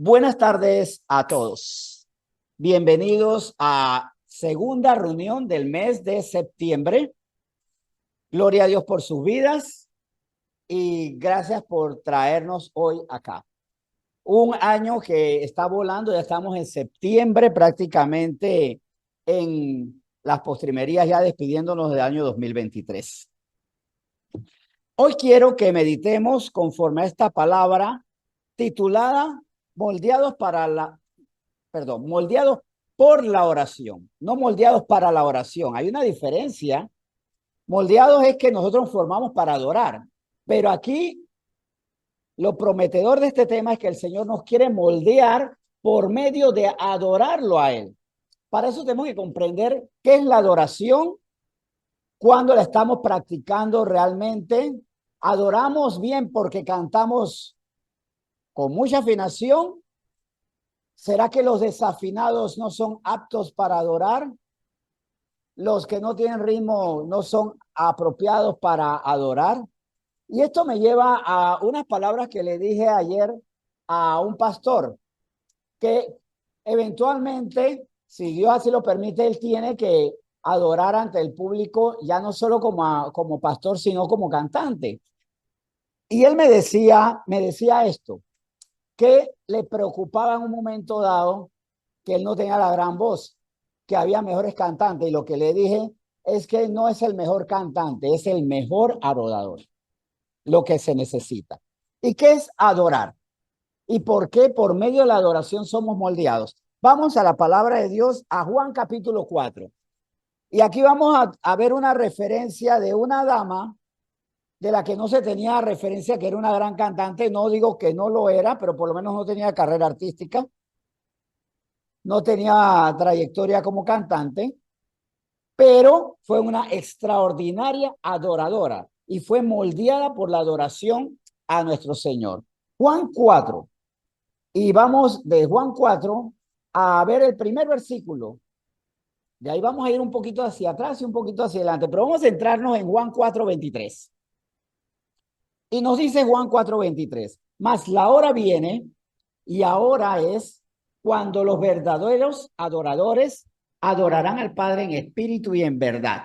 Buenas tardes a todos. Bienvenidos a segunda reunión del mes de septiembre. Gloria a Dios por sus vidas y gracias por traernos hoy acá. Un año que está volando, ya estamos en septiembre prácticamente en las postrimerías, ya despidiéndonos del año 2023. Hoy quiero que meditemos conforme a esta palabra titulada moldeados por la oración, no moldeados para la oración. Hay una diferencia. Moldeados es que nosotros nos formamos para adorar, pero aquí lo prometedor de este tema es que el Señor nos quiere moldear por medio de adorarlo a Él. Para eso tenemos que comprender qué es la adoración, cuándo la estamos practicando realmente. Adoramos bien porque cantamos con mucha afinación. ¿Será que los desafinados no son aptos para adorar? ¿Los que no tienen ritmo no son apropiados para adorar? Y esto me lleva a unas palabras que le dije ayer a un pastor, que eventualmente, si Dios así lo permite, él tiene que adorar ante el público, ya no solo como pastor, sino como cantante. Y él me decía esto, que le preocupaba en un momento dado que él no tenía la gran voz, que había mejores cantantes. Y lo que le dije es que no es el mejor cantante, es el mejor adorador, lo que se necesita. ¿Y qué es adorar? ¿Y por qué por medio de la adoración somos moldeados? Vamos a la palabra de Dios, a Juan capítulo 4. Y aquí vamos a ver una referencia de una dama de la que no se tenía referencia que era una gran cantante. No digo que no lo era, pero por lo menos no tenía carrera artística, no tenía trayectoria como cantante, pero fue una extraordinaria adoradora y fue moldeada por la adoración a nuestro Señor. Juan 4, y vamos de Juan 4 a ver el primer versículo. De ahí vamos a ir un poquito hacia atrás y un poquito hacia adelante, pero vamos a centrarnos en Juan 4:23. Y nos dice Juan 4:23, mas la hora viene y ahora es cuando los verdaderos adoradores adorarán al Padre en espíritu y en verdad.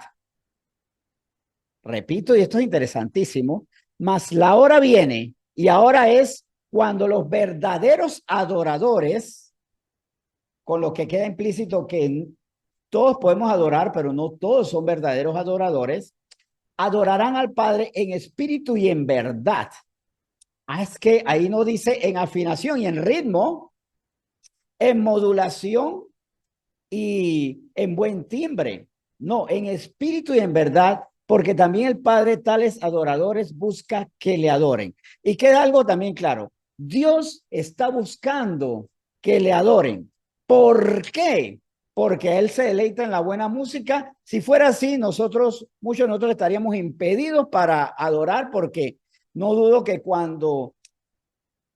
Repito, y esto es interesantísimo, mas la hora viene y ahora es cuando los verdaderos adoradores, con lo que queda implícito que todos podemos adorar, pero no todos son verdaderos adoradores, adorarán al Padre en espíritu y en verdad. Es que ahí no dice en afinación y en ritmo, en modulación y en buen timbre. No, en espíritu y en verdad, porque también el Padre tales adoradores busca que le adoren. Y queda algo también claro, Dios está buscando que le adoren. ¿Por qué? Porque Él se deleita en la buena música. Si fuera así, muchos de nosotros estaríamos impedidos para adorar, porque no dudo que cuando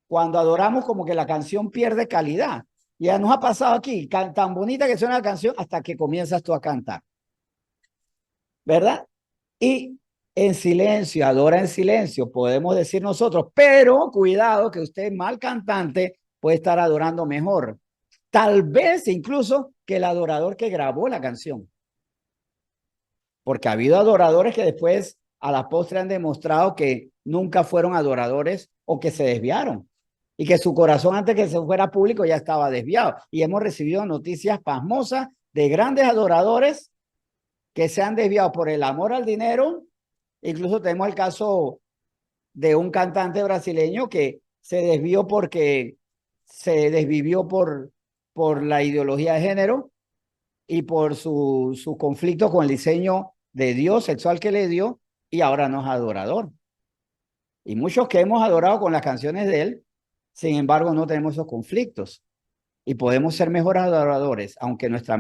adoramos como que la canción pierde calidad. Ya nos ha pasado aquí, tan bonita que suena la canción hasta que comienzas tú a cantar, ¿verdad? Y en silencio, adora en silencio, podemos decir nosotros, pero cuidado que usted mal cantante puede estar adorando mejor. Tal vez incluso que el adorador que grabó la canción. Porque ha habido adoradores que después a la postre han demostrado que nunca fueron adoradores o que se desviaron y que su corazón antes que se fuera público ya estaba desviado. Y hemos recibido noticias pasmosas de grandes adoradores que se han desviado por el amor al dinero. Incluso tenemos el caso de un cantante brasileño que se desvió porque se desvivió por la ideología de género y por su conflicto con el diseño de Dios sexual que le dio, y ahora no es adorador. Y muchos que hemos adorado con las canciones de él, sin embargo, no tenemos esos conflictos. Y podemos ser mejores adoradores, aunque nuestra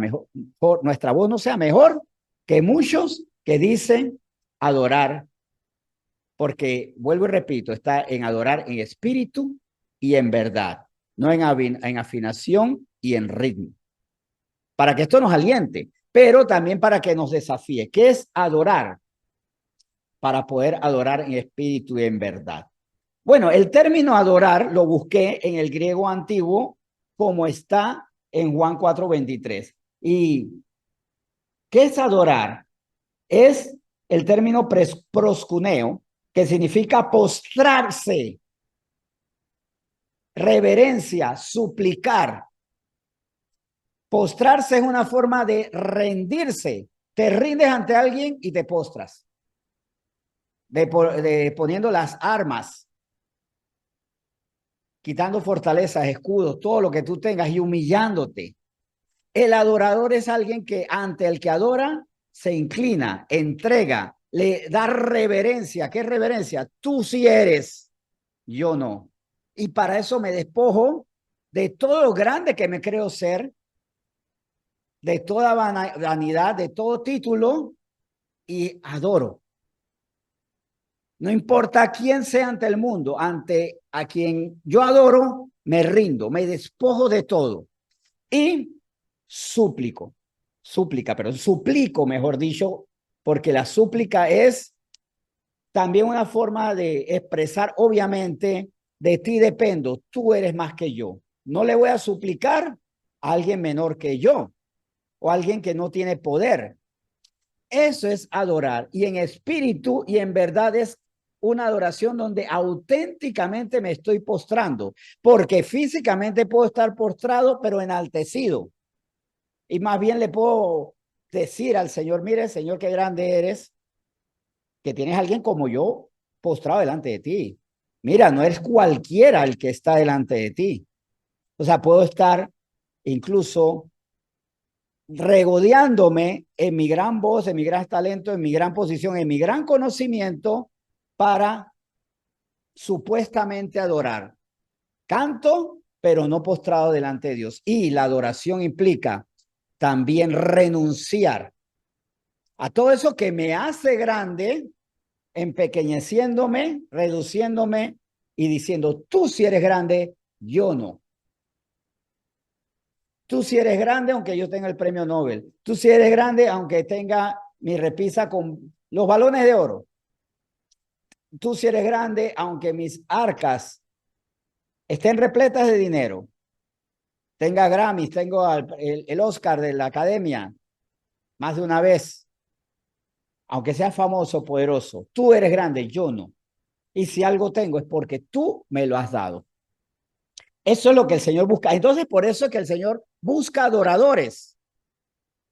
voz no sea mejor que muchos que dicen adorar, porque, vuelvo y repito, está en adorar en espíritu y en verdad, no en afinación y en ritmo. Para que esto nos aliente, pero también para que nos desafíe. ¿Qué es adorar? Para poder adorar en espíritu y en verdad. Bueno, el término adorar lo busqué en el griego antiguo como está en Juan 4:23. ¿Y qué es adorar? Es el término proscuneo, que significa postrarse, reverencia, suplicar. Postrarse es una forma de rendirse. Te rindes ante alguien y te postras, de poniendo las armas, quitando fortalezas, escudos, todo lo que tú tengas y humillándote. El adorador es alguien que ante el que adora se inclina, entrega, le da reverencia. ¿Qué reverencia? Tú sí eres, yo no. Y para eso me despojo de todo lo grande que me creo ser, de toda vanidad, de todo título, y adoro. No importa quién sea ante el mundo, ante a quien yo adoro, me rindo, me despojo de todo y suplico, mejor dicho, porque la súplica es también una forma de expresar, obviamente, de ti dependo, tú eres más que yo. No le voy a suplicar a alguien menor que yo o a alguien que no tiene poder. Eso es adorar y en espíritu y en verdad es una adoración donde auténticamente me estoy postrando, porque físicamente puedo estar postrado, pero enaltecido. Y más bien le puedo decir al Señor, mire, Señor, qué grande eres, que tienes a alguien como yo postrado delante de ti. Mira, no eres cualquiera el que está delante de ti. O sea, puedo estar incluso regodeándome en mi gran voz, en mi gran talento, en mi gran posición, en mi gran conocimiento para supuestamente adorar. Canto, pero no postrado delante de Dios. Y la adoración implica también renunciar a todo eso que me hace grande, empequeñeciéndome, reduciéndome y diciendo, tú si eres grande, yo no. Tú si eres grande, aunque yo tenga el premio Nobel. Tú si eres grande, aunque tenga mi repisa con los balones de oro. Tú si eres grande, aunque mis arcas estén repletas de dinero. Tenga Grammys, tengo el Oscar de la Academia más de una vez. Aunque sea famoso, poderoso. Tú eres grande, yo no. Y si algo tengo es porque tú me lo has dado. Eso es lo que el Señor busca. Entonces, por eso es que el Señor busca adoradores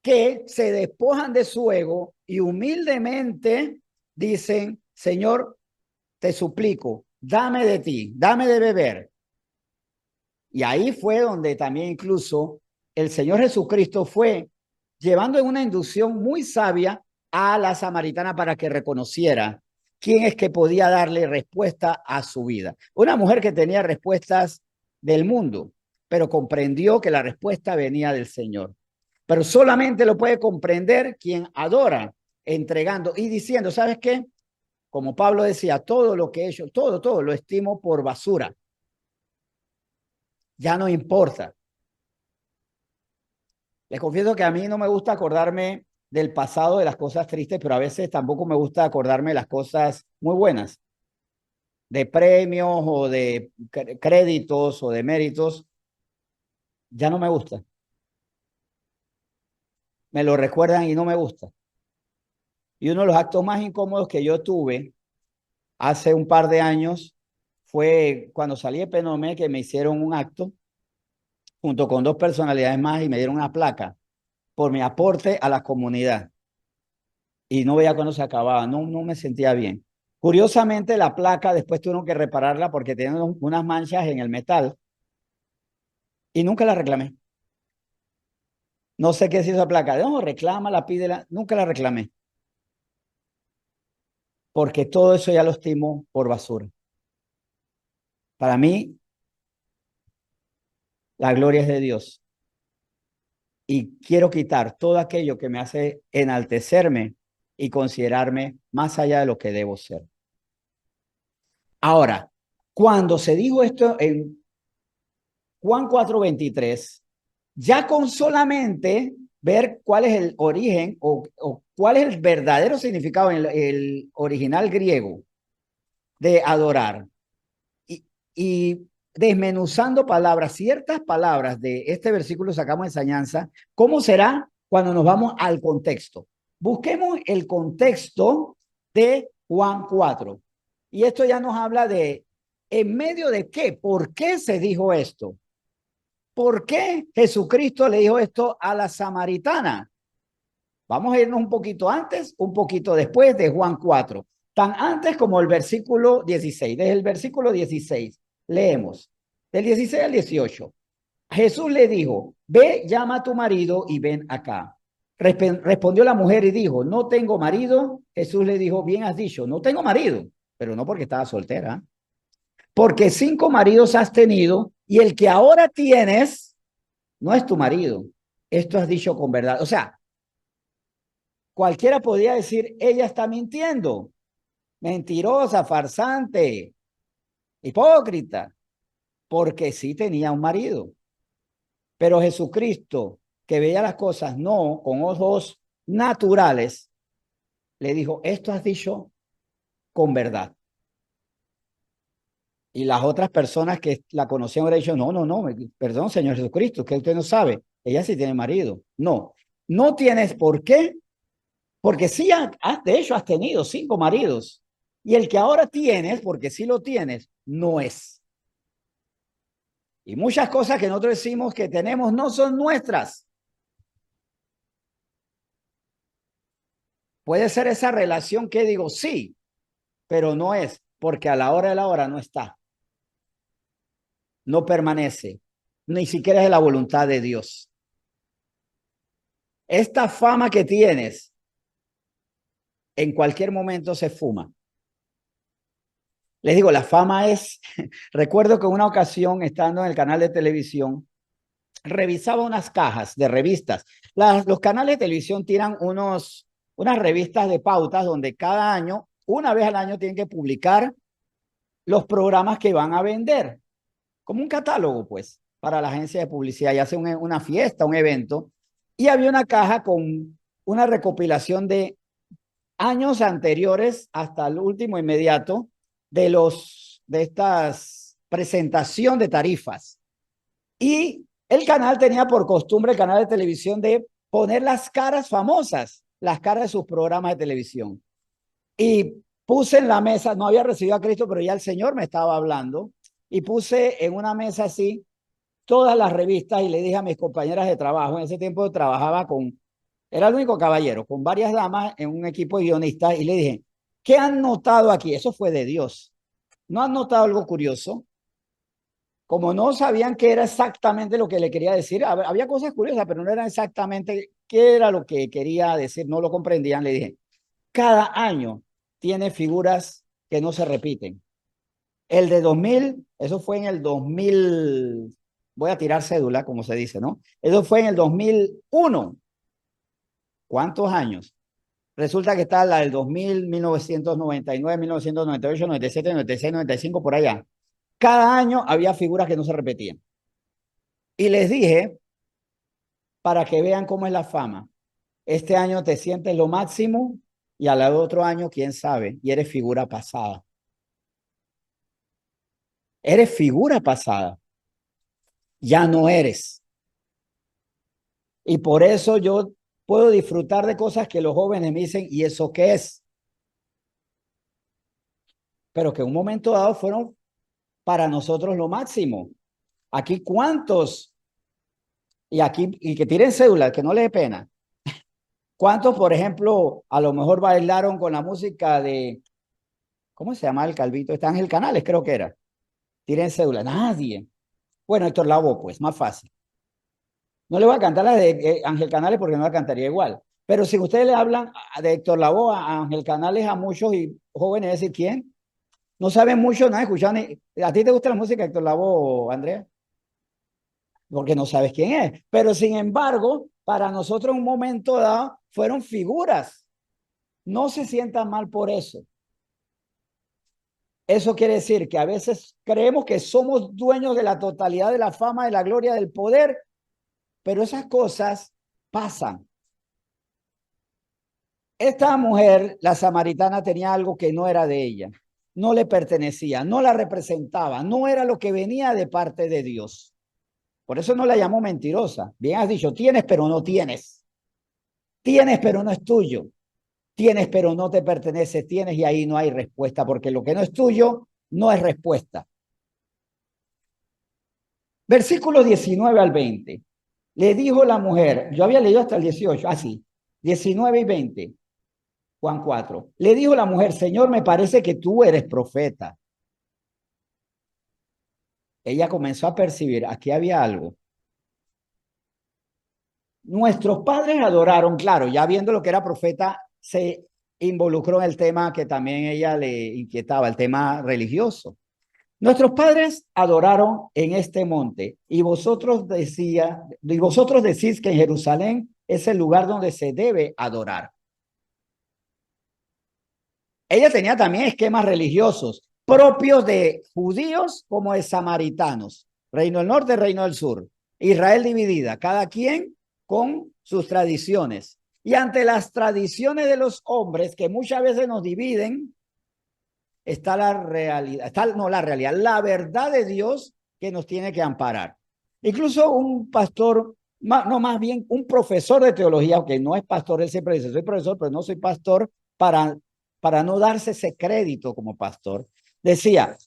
que se despojan de su ego y humildemente dicen, Señor, te suplico, dame de ti, dame de beber. Y ahí fue donde también incluso el Señor Jesucristo fue llevando en una inducción muy sabia a la samaritana para que reconociera quién es que podía darle respuesta a su vida. Una mujer que tenía respuestas del mundo, pero comprendió que la respuesta venía del Señor. Pero solamente lo puede comprender quien adora, entregando y diciendo, ¿sabes qué? Como Pablo decía, todo lo que he hecho, todo lo estimo por basura. Ya no importa. Les confieso que a mí no me gusta acordarme del pasado, de las cosas tristes, pero a veces tampoco me gusta acordarme de las cosas muy buenas, de premios o de créditos o de méritos. Ya no me gusta. Me lo recuerdan y no me gusta. Y uno de los actos más incómodos que yo tuve hace un par de años fue cuando salí de Penomé, que me hicieron un acto junto con dos personalidades más y me dieron una placa por mi aporte a la comunidad. Y no veía cuando se acababa, no me sentía bien. Curiosamente, la placa después tuvieron que repararla porque tenían unas manchas en el metal y nunca la reclamé. No sé qué es esa placa. No, reclámala, pídela. Nunca la reclamé porque todo eso ya lo estimo por basura. Para mí, la gloria es de Dios y quiero quitar todo aquello que me hace enaltecerme y considerarme más allá de lo que debo ser. Ahora, cuando se dijo esto en Juan 4:23, ya con solamente ver cuál es el origen o cuál es el verdadero significado en el original griego de adorar. y desmenuzando palabras, ciertas palabras de este versículo sacamos enseñanza. ¿Cómo será cuando nos vamos al contexto? Busquemos el contexto de Juan 4. Y esto ya nos habla de en medio de qué, por qué se dijo esto. ¿Por qué Jesucristo le dijo esto a la samaritana? Vamos a irnos un poquito antes, un poquito después de Juan 4. Tan antes como el versículo 16. Desde el versículo 16 leemos, del 16 al 18. Jesús le dijo, ve, llama a tu marido y ven acá. Respondió la mujer y dijo, no tengo marido. Jesús le dijo, bien has dicho, no tengo marido, pero no porque estaba soltera, porque 5 maridos has tenido y el que ahora tienes no es tu marido. Esto has dicho con verdad. O sea, cualquiera podría decir, ella está mintiendo, mentirosa, farsante, hipócrita, porque sí tenía un marido. Pero Jesucristo, que veía las cosas no con ojos naturales, le dijo, esto has dicho con verdad. Y las otras personas que la conocían hubieran dicho, no, no, no, perdón, Señor Jesucristo, que usted no sabe, ella sí tiene marido. No, no tienes por qué, porque sí, de hecho has tenido 5 maridos. Y el que ahora tienes, porque sí lo tienes, no es. Y muchas cosas que nosotros decimos que tenemos no son nuestras. Puede ser esa relación que digo sí, pero no es, porque a la hora de la hora no está, no permanece, ni siquiera es de la voluntad de Dios. Esta fama que tienes, en cualquier momento se fuma. Les digo, la fama es, recuerdo que una ocasión, estando en el canal de televisión, revisaba unas cajas de revistas. Los canales de televisión tiran unas revistas de pautas donde cada año, una vez al año, tienen que publicar los programas que van a vender, como un catálogo, pues, para la agencia de publicidad, ya sea una fiesta, un evento, y había una caja con una recopilación de años anteriores hasta el último inmediato de estas presentación de tarifas. Y el canal tenía por costumbre, el canal de televisión, de poner las caras famosas, las caras de sus programas de televisión. Y puse en la mesa, no había recibido a Cristo, pero ya el Señor me estaba hablando, y puse en una mesa así todas las revistas y le dije a mis compañeras de trabajo, en ese tiempo trabajaba era el único caballero, con varias damas en un equipo de guionistas, y le dije, ¿qué han notado aquí? Eso fue de Dios. ¿No han notado algo curioso? Como no sabían qué era exactamente lo que le quería decir, había cosas curiosas, pero no era exactamente qué era lo que quería decir, no lo comprendían, le dije, cada año tiene figuras que no se repiten. El de 2000, eso fue en el 2000, voy a tirar cédula, como se dice, ¿no? Eso fue en el 2001. ¿Cuántos años? Resulta que está la del 2000, 1999, 1998, 97, 96, 95, por allá. Cada año había figuras que no se repetían. Y les dije, para que vean cómo es la fama, este año te sientes lo máximo y al otro año, quién sabe, y eres figura pasada. Eres figura pasada, ya no eres. Y por eso yo puedo disfrutar de cosas que los jóvenes me dicen, ¿y eso qué es? Pero que en un momento dado fueron para nosotros lo máximo. Aquí cuántos, y que tiren cédula, que no les dé pena. ¿Cuántos, por ejemplo, a lo mejor bailaron con la música de, ¿cómo se llama el calvito? Está Ángel Canales, creo que era. Tiren cédula, nadie. Bueno, Héctor Lavoe, pues, más fácil. No le voy a cantar la de Ángel Canales porque no la cantaría igual. Pero si ustedes le hablan de Héctor Lavoe a Ángel Canales a muchos y jóvenes, decir, ¿quién? No saben mucho, no han escuchado ni... ¿A ti te gusta la música de Héctor Lavoe, Andrea? Porque no sabes quién es. Pero sin embargo, para nosotros en un momento dado fueron figuras. No se sientan mal por eso. Eso quiere decir que a veces creemos que somos dueños de la totalidad de la fama, de la gloria, del poder, pero esas cosas pasan. Esta mujer, la samaritana, tenía algo que no era de ella. no le pertenecía, no la representaba, no era lo que venía de parte de Dios. Por eso no la llamó mentirosa. Bien has dicho, tienes pero no tienes. Tienes pero no es tuyo. Tienes pero no te pertenece. Tienes y ahí no hay respuesta, porque lo que no es tuyo no es respuesta. Versículo 19 al 20. Le dijo la mujer, yo había leído hasta el 18, así, 19 y 20, Juan 4. Le dijo la mujer, Señor, me parece que tú eres profeta. Ella comenzó a percibir, aquí había algo. Nuestros padres adoraron, claro, ya viendo lo que era profeta, se involucró en el tema que también ella le inquietaba, el tema religioso. Nuestros padres adoraron en este monte y vosotros decís que en Jerusalén es el lugar donde se debe adorar. Ella tenía también esquemas religiosos propios de judíos como de samaritanos. Reino del norte, reino del sur. Israel dividida, cada quien con sus tradiciones. Y ante las tradiciones de los hombres que muchas veces nos dividen, está la realidad, la verdad de Dios que nos tiene que amparar. Incluso un pastor, no, más bien un profesor de teología, que no es pastor, él siempre dice, soy profesor, pero no soy pastor, para no darse ese crédito como pastor, decía,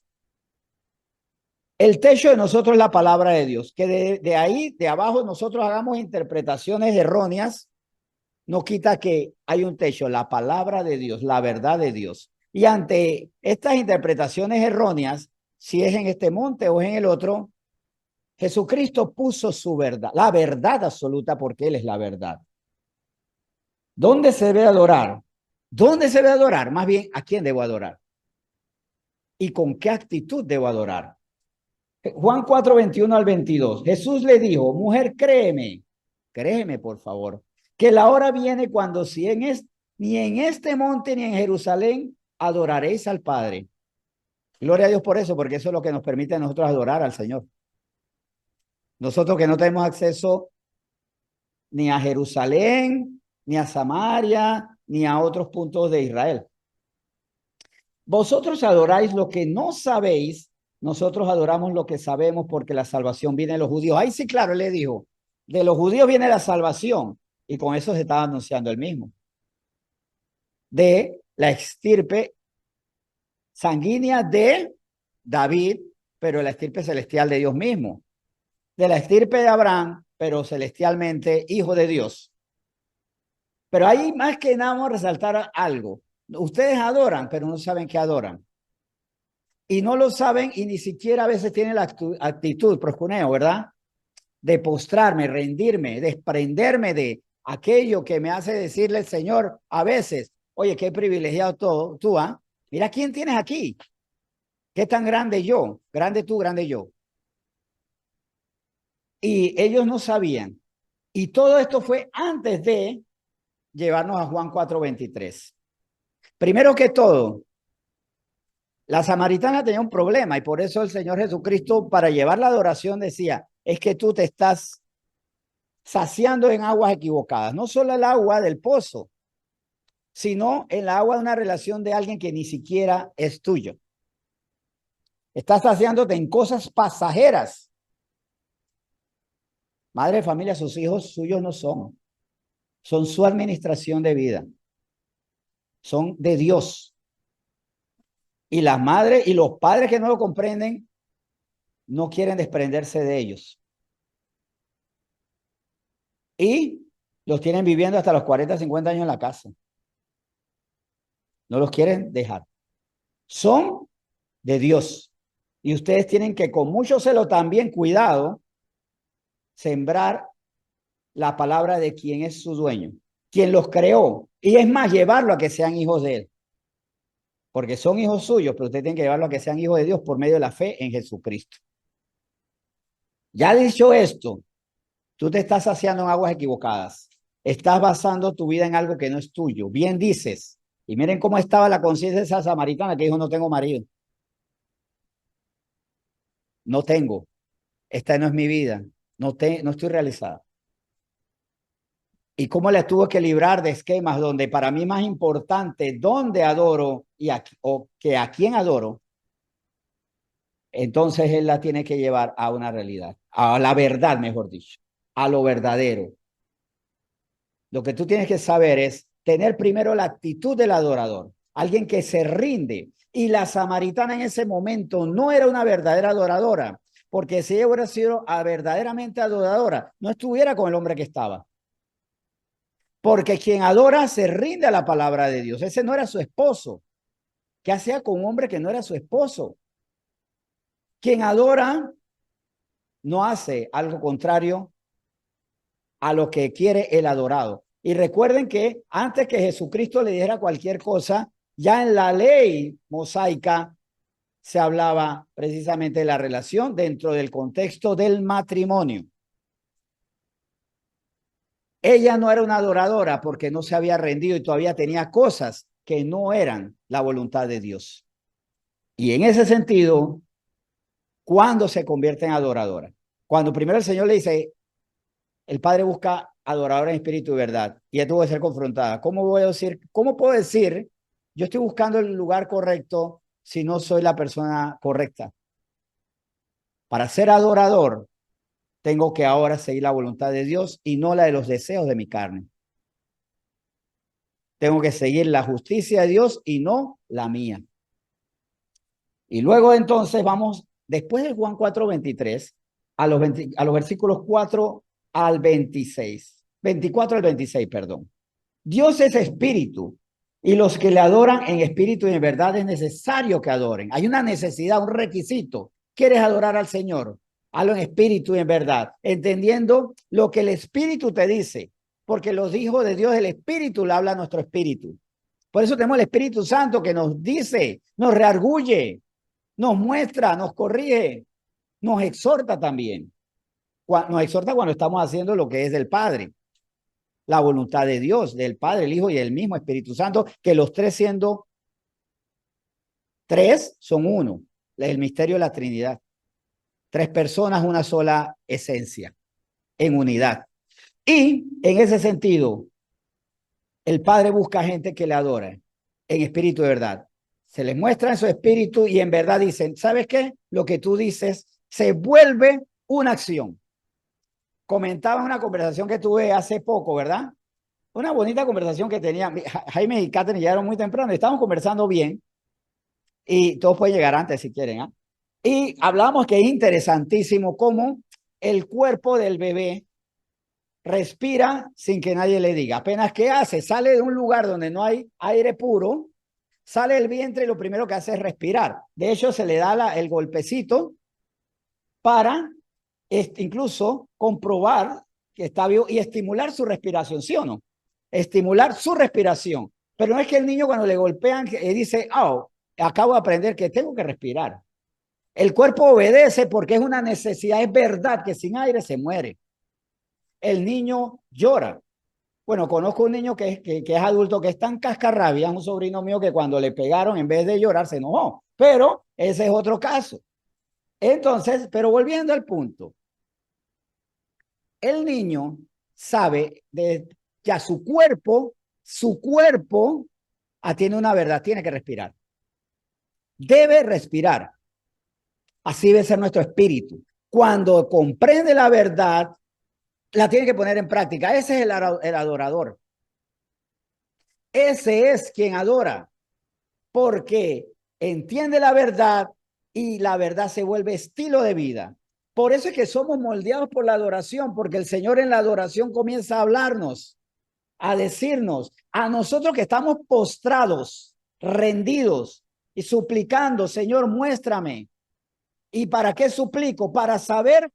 el techo de nosotros es la palabra de Dios, que de ahí, de abajo, nosotros hagamos interpretaciones erróneas, no quita que hay un techo, la palabra de Dios, la verdad de Dios. Y ante estas interpretaciones erróneas, si es en este monte o en el otro, Jesucristo puso su verdad, la verdad absoluta, porque Él es la verdad. ¿Dónde se debe adorar? ¿Dónde se debe adorar? Más bien, ¿a quién debo adorar? ¿Y con qué actitud debo adorar? Juan 4, 21 al 22. Jesús le dijo, mujer, créeme por favor, que la hora viene cuando ni en este monte ni en Jerusalén adoraréis al Padre. Gloria a Dios por eso, porque eso es lo que nos permite a nosotros adorar al Señor. Nosotros que no tenemos acceso ni a Jerusalén, ni a Samaria, ni a otros puntos de Israel. Vosotros adoráis lo que no sabéis, nosotros adoramos lo que sabemos porque la salvación viene de los judíos. Ahí sí, claro, él le dijo, de los judíos viene la salvación y con eso se estaba anunciando el mismo. De la estirpe sanguínea de David, pero la estirpe celestial de Dios mismo. De la estirpe de Abraham, pero celestialmente hijo de Dios. Pero ahí más que nada vamos a resaltar algo. Ustedes adoran, pero no saben qué adoran. Y no lo saben y ni siquiera a veces tienen la actitud, proscuneo, ¿verdad? De postrarme, rendirme, desprenderme de aquello que me hace decirle el Señor a veces, oye, qué privilegiado tú, ¿ah? Mira quién tienes aquí. Qué tan grande yo, grande tú, grande yo. Y ellos no sabían. Y todo esto fue antes de llevarnos a Juan 4:23. Primero que todo, la samaritana tenía un problema y por eso el Señor Jesucristo, para llevar la adoración, decía, es que tú te estás saciando en aguas equivocadas. No solo el agua del pozo, sino el agua de una relación de alguien que ni siquiera es tuyo. Estás saciándote en cosas pasajeras. Madre de familia, sus hijos suyos no son. Son su administración de vida. Son de Dios. Y las madres y los padres que no lo comprenden no quieren desprenderse de ellos. Y los tienen viviendo hasta los 40, 50 años en la casa. No los quieren dejar. Son de Dios. Y ustedes tienen que con mucho celo también cuidado sembrar la palabra de quien es su dueño, quien los creó. Y es más, llevarlo a que sean hijos de él. Porque son hijos suyos, pero ustedes tienen que llevarlo a que sean hijos de Dios por medio de la fe en Jesucristo. Ya dicho esto, tú te estás saciando en aguas equivocadas. Estás basando tu vida en algo que no es tuyo. Bien dices. Y miren cómo estaba la conciencia de esa samaritana que dijo, no tengo marido. No tengo. Esta no es mi vida. No estoy realizada. y cómo le tuvo que librar de esquemas donde para mí más importante dónde adoro o que a quién adoro, entonces él la tiene que llevar a una realidad, a la verdad, mejor dicho, a lo verdadero. Lo que tú tienes que saber es tener primero la actitud del adorador, alguien que se rinde. Y la samaritana en ese momento no era una verdadera adoradora, porque si ella hubiera sido verdaderamente adoradora, no estuviera con el hombre que estaba. Porque quien adora se rinde a la palabra de Dios. Ese no era su esposo. ¿Qué hacía con un hombre que no era su esposo? Quien adora no hace algo contrario a lo que quiere el adorado. Y recuerden que antes que Jesucristo le dijera cualquier cosa, ya en la ley mosaica se hablaba precisamente de la relación dentro del contexto del matrimonio. Ella no era una adoradora porque no se había rendido y todavía tenía cosas que no eran la voluntad de Dios. Y en ese sentido, ¿cuándo se convierte en adoradora? Cuando primero el Señor le dice, el Padre busca adoradores en espíritu y verdad, y ella tuvo que ser confrontada. ¿Cómo puedo decir, yo estoy buscando el lugar correcto si no soy la persona correcta? Para ser adorador, tengo que ahora seguir la voluntad de Dios y no la de los deseos de mi carne. Tengo que seguir la justicia de Dios y no la mía. Y luego entonces vamos, después de Juan 4:23, a los versículos 4 al 26, 24 al 26, perdón. Dios es espíritu y los que le adoran en espíritu y en verdad es necesario que adoren. Hay una necesidad, un requisito. ¿Quieres adorar al Señor? Hazlo en espíritu y en verdad, entendiendo lo que el espíritu te dice, porque los hijos de Dios, el espíritu le habla a nuestro espíritu. Por eso tenemos el Espíritu Santo que nos dice, nos reargulle, nos muestra, nos corrige, nos exhorta también. Nos exhorta cuando estamos haciendo lo que es del Padre, la voluntad de Dios, del Padre, el Hijo y el mismo Espíritu Santo, que los tres siendo tres son uno, el misterio de la Trinidad. Tres personas, una sola esencia, en unidad. Y en ese sentido, el Padre busca gente que le adore en espíritu de verdad. Se les muestra en su espíritu y en verdad dicen, ¿sabes qué? Lo que tú dices se vuelve una acción. Comentaba una conversación que tuve hace poco, ¿verdad? Una bonita conversación que tenía. Jaime y Catherine llegaron muy temprano. Estábamos conversando bien y todos pueden llegar antes si quieren. ¿Ah? Y hablamos que es interesantísimo cómo el cuerpo del bebé respira sin que nadie le diga. Apenas que hace, sale de un lugar donde no hay aire puro, sale el vientre y lo primero que hace es respirar. De hecho, se le da el golpecito para incluso comprobar que está vivo y estimular su respiración, ¿sí o no? Estimular su respiración. Pero no es que el niño cuando le golpean dice, oh, acabo de aprender que tengo que respirar. El cuerpo obedece porque es una necesidad, es verdad que sin aire se muere. El niño llora. Bueno, conozco un niño que es adulto, que es tan cascarrabia, un sobrino mío que cuando le pegaron, en vez de llorar, se enojó. Pero ese es otro caso. Entonces, pero volviendo al punto, el niño sabe de ya su cuerpo tiene una verdad, tiene que respirar. Debe respirar. Así debe ser nuestro espíritu. Cuando comprende la verdad, la tiene que poner en práctica. Ese es el adorador. Ese es quien adora, porque entiende la verdad y la verdad se vuelve estilo de vida. Por eso es que somos moldeados por la adoración, porque el Señor en la adoración comienza a hablarnos, a decirnos, a nosotros que estamos postrados, rendidos y suplicando, Señor, muéstrame. ¿Y para qué suplico? Para saber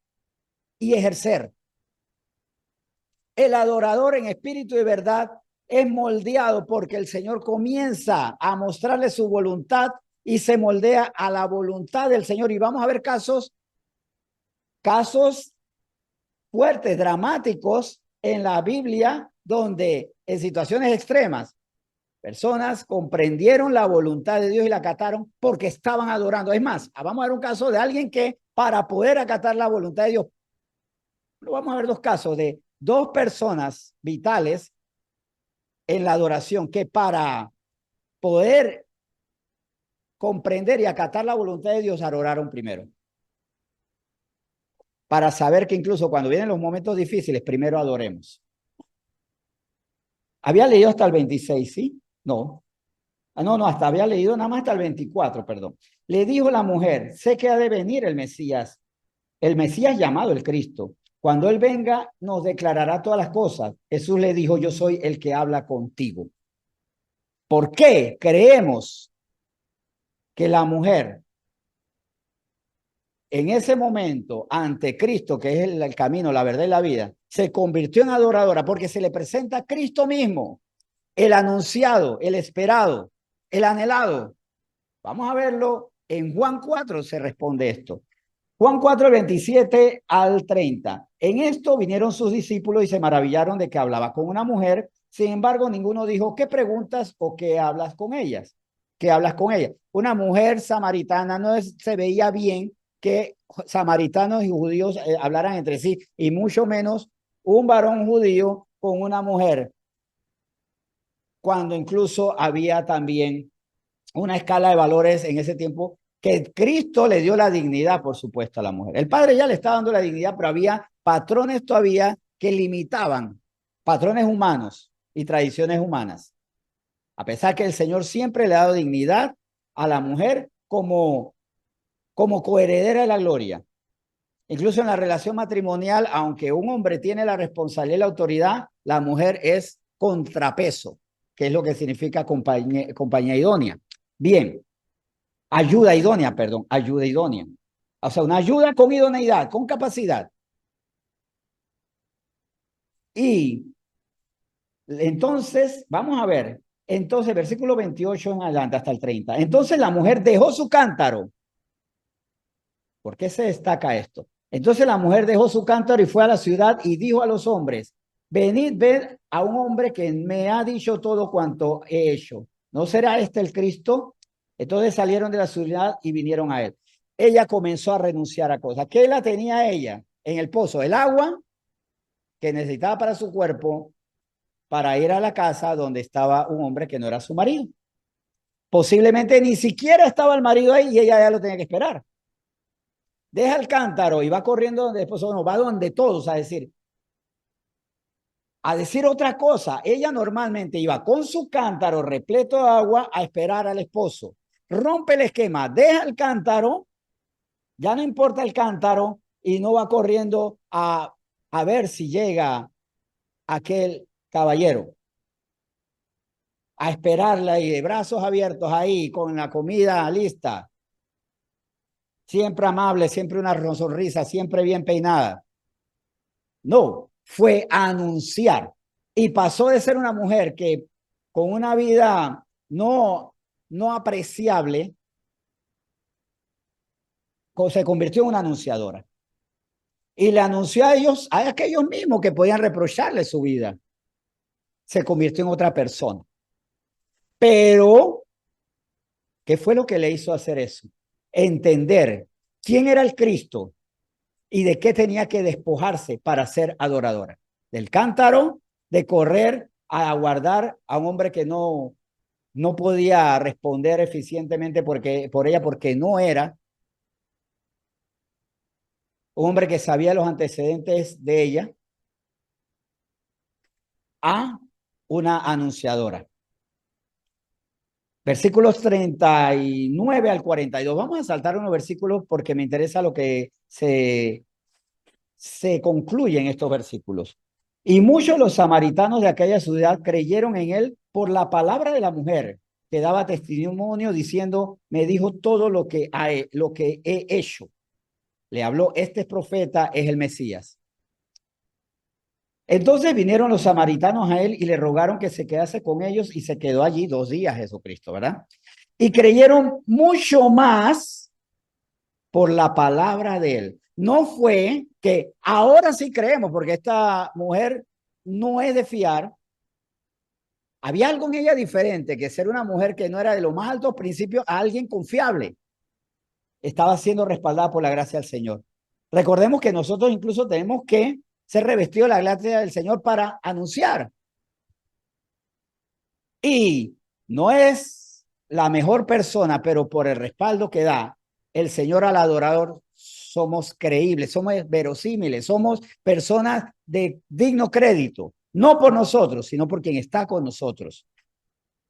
y ejercer. El adorador en espíritu y verdad es moldeado porque el Señor comienza a mostrarle su voluntad y se moldea a la voluntad del Señor. Y vamos a ver casos fuertes, dramáticos en la Biblia, donde en situaciones extremas, personas comprendieron la voluntad de Dios y la acataron porque estaban adorando. Es más, vamos a ver un caso de alguien que para poder acatar la voluntad de Dios, vamos a ver dos casos de dos personas vitales en la adoración que para poder comprender y acatar la voluntad de Dios adoraron primero. Para saber que incluso cuando vienen los momentos difíciles, primero adoremos. Había leído hasta el 26, ¿sí? No. No, hasta había leído nada más hasta el 24, perdón. Le dijo la mujer, sé que ha de venir el Mesías llamado el Cristo. Cuando Él venga, nos declarará todas las cosas. Jesús le dijo, yo soy el que habla contigo. ¿Por qué creemos que la mujer en ese momento ante Cristo, que es el camino, la verdad y la vida, se convirtió en adoradora? Porque se le presenta a Cristo mismo, el anunciado, el esperado, el anhelado. Vamos a verlo en Juan 4, se responde esto. Juan 4, 27 al 30. En esto vinieron sus discípulos y se maravillaron de que hablaba con una mujer. Sin embargo, ninguno dijo, ¿qué preguntas o qué hablas con ellas? ¿Qué hablas con ella? Una mujer samaritana no se veía bien que samaritanos y judíos hablaran entre sí, y mucho menos un varón judío con una mujer, cuando incluso había también una escala de valores en ese tiempo que Cristo le dio la dignidad, por supuesto, a la mujer. El Padre ya le estaba dando la dignidad, pero había patrones todavía que limitaban, patrones humanos y tradiciones humanas. A pesar que el Señor siempre le ha dado dignidad a la mujer como coheredera de la gloria. Incluso en la relación matrimonial, aunque un hombre tiene la responsabilidad y la autoridad, la mujer es contrapeso, que es lo que significa compañía idónea. Bien, ayuda idónea, perdón, ayuda idónea. O sea, una ayuda con idoneidad, con capacidad. Y entonces, vamos a ver, entonces, versículo 28 en adelante hasta el 30. Entonces la mujer dejó su cántaro. ¿Por qué se destaca esto? Entonces la mujer dejó su cántaro y fue a la ciudad y dijo a los hombres, venid, ved a un hombre que me ha dicho todo cuanto he hecho. ¿No será este el Cristo? Entonces salieron de la ciudad y vinieron a él. Ella comenzó a renunciar a cosas. ¿Qué la tenía ella en el pozo? El agua que necesitaba para su cuerpo, para ir a la casa donde estaba un hombre que no era su marido. Posiblemente ni siquiera estaba el marido ahí y ella ya lo tenía que esperar. Deja el cántaro y va corriendo donde el esposo, no, va donde todos a decir otra cosa. Ella normalmente iba con su cántaro repleto de agua a esperar al esposo. Rompe el esquema, deja el cántaro, ya no importa el cántaro y no va corriendo a ver si llega aquel caballero. A esperarla y de brazos abiertos ahí con la comida lista. Siempre amable, siempre una sonrisa, siempre bien peinada. No, fue a anunciar y pasó de ser una mujer que con una vida no apreciable, se convirtió en una anunciadora. Y le anunció a aquellos mismos que podían reprocharle su vida. Se convirtió en otra persona. Pero, ¿qué fue lo que le hizo hacer eso? Entender quién era el Cristo y de qué tenía que despojarse para ser adoradora. Del cántaro, de correr a aguardar a un hombre que no podía responder eficientemente por ella porque no era un hombre que sabía los antecedentes de ella, a una anunciadora. Versículos 39 al 42. Vamos a saltar unos versículos porque me interesa lo que se concluye en estos versículos. Y muchos los samaritanos de aquella ciudad creyeron en él por la palabra de la mujer, que daba testimonio diciendo, me dijo todo lo que he hecho. Le habló, este profeta es el Mesías. Entonces vinieron los samaritanos a él y le rogaron que se quedase con ellos y se quedó allí 2 días Jesucristo, ¿verdad? Y creyeron mucho más por la palabra de él. No fue que ahora sí creemos, porque esta mujer no es de fiar. Había algo en ella diferente, que ser una mujer que no era de los más altos principios a alguien confiable. Estaba siendo respaldada por la gracia del Señor. Recordemos que nosotros incluso tenemos que ser revestido de la gracia del Señor para anunciar. Y no es la mejor persona, pero por el respaldo que da el Señor al adorador, somos creíbles, somos verosímiles, somos personas de digno crédito, no por nosotros, sino por quien está con nosotros.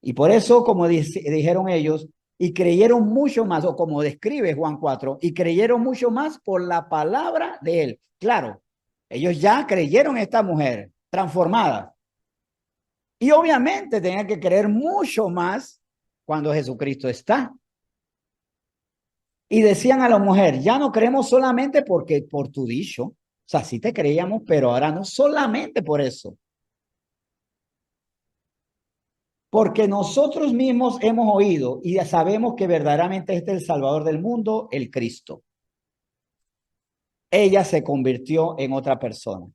Y por eso, como dijeron ellos, y creyeron mucho más, o como describe Juan 4, y creyeron mucho más por la palabra de él. Claro, ellos ya creyeron en esta mujer transformada. Y obviamente tenían que creer mucho más cuando Jesucristo está. Y decían a la mujer, ya no creemos solamente porque por tu dicho, o sea, sí te creíamos, pero ahora no solamente por eso. Porque nosotros mismos hemos oído y ya sabemos que verdaderamente este es el Salvador del mundo, el Cristo. Ella se convirtió en otra persona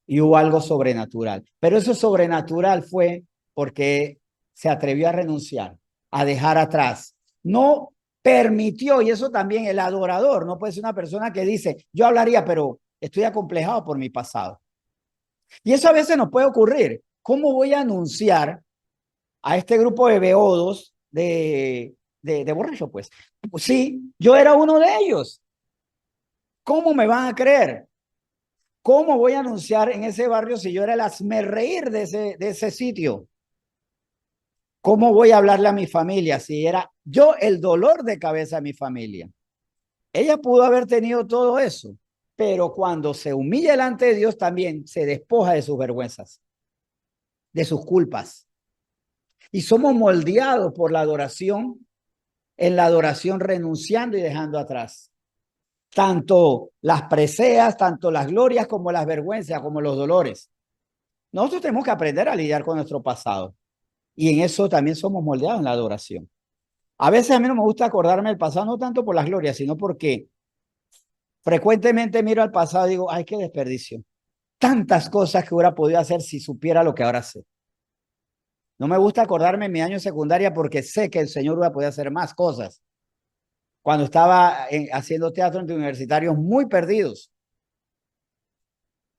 y hubo algo sobrenatural. Pero eso sobrenatural fue porque se atrevió a renunciar, a dejar atrás. No permitió, y eso también el adorador, no puede ser una persona que dice, yo hablaría, pero estoy acomplejado por mi pasado. Y eso a veces nos puede ocurrir. ¿Cómo voy a anunciar a este grupo de beodos, de borrachos, pues? Pues sí, yo era uno de ellos. ¿Cómo me van a creer? ¿Cómo voy a anunciar en ese barrio si yo era el hazmerreír de ese sitio? ¿Cómo voy a hablarle a mi familia si era yo el dolor de cabeza de mi familia? Ella pudo haber tenido todo eso, pero cuando se humilla delante de Dios también se despoja de sus vergüenzas, de sus culpas. Y somos moldeados por la adoración, en la adoración renunciando y dejando atrás. Tanto las preseas, tanto las glorias como las vergüenzas, como los dolores. Nosotros tenemos que aprender a lidiar con nuestro pasado. Y en eso también somos moldeados en la adoración. A veces a mí no me gusta acordarme del pasado, no tanto por las glorias, sino porque frecuentemente miro al pasado y digo, ay, qué desperdicio. Tantas cosas que hubiera podido hacer si supiera lo que ahora sé. No me gusta acordarme en mi año secundaria porque sé que el Señor hubiera podido hacer más cosas. Cuando estaba haciendo teatro entre universitarios muy perdidos.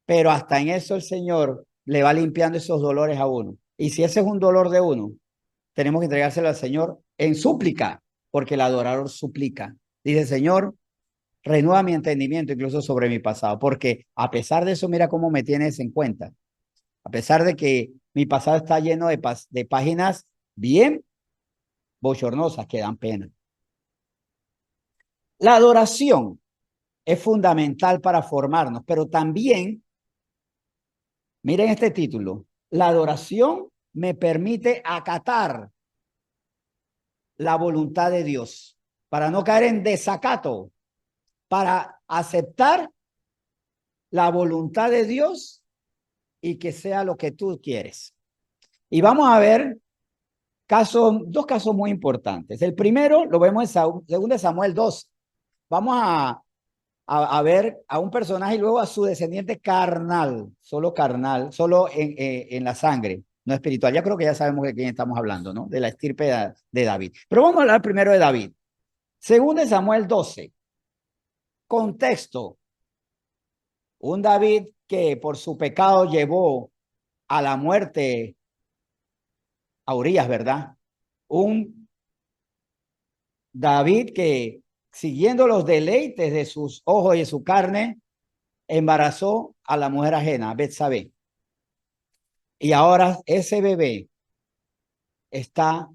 Pero hasta en eso el Señor le va limpiando esos dolores a uno. Y si ese es un dolor de uno, tenemos que entregárselo al Señor en súplica, porque el adorador suplica. Dice, Señor, renueva mi entendimiento incluso sobre mi pasado, porque a pesar de eso, mira cómo me tienes en cuenta. A pesar de que mi pasado está lleno de páginas bien bochornosas que dan pena. La adoración es fundamental para formarnos, pero también, miren este título, la adoración me permite acatar la voluntad de Dios, para no caer en desacato, para aceptar la voluntad de Dios y que sea lo que tú quieres. Y vamos a ver dos casos muy importantes. El primero lo vemos en 2 Samuel 2. Vamos a ver a un personaje y luego a su descendiente carnal, solo en la sangre, no espiritual. Ya creo que ya sabemos de quién estamos hablando, ¿no? De la estirpe de David. Pero vamos a hablar primero de David. 2 Samuel 12. Contexto. Un David que por su pecado llevó a la muerte a Urías, ¿verdad? Un David que, siguiendo los deleites de sus ojos y de su carne, embarazó a la mujer ajena, Betsabé. Y ahora ese bebé está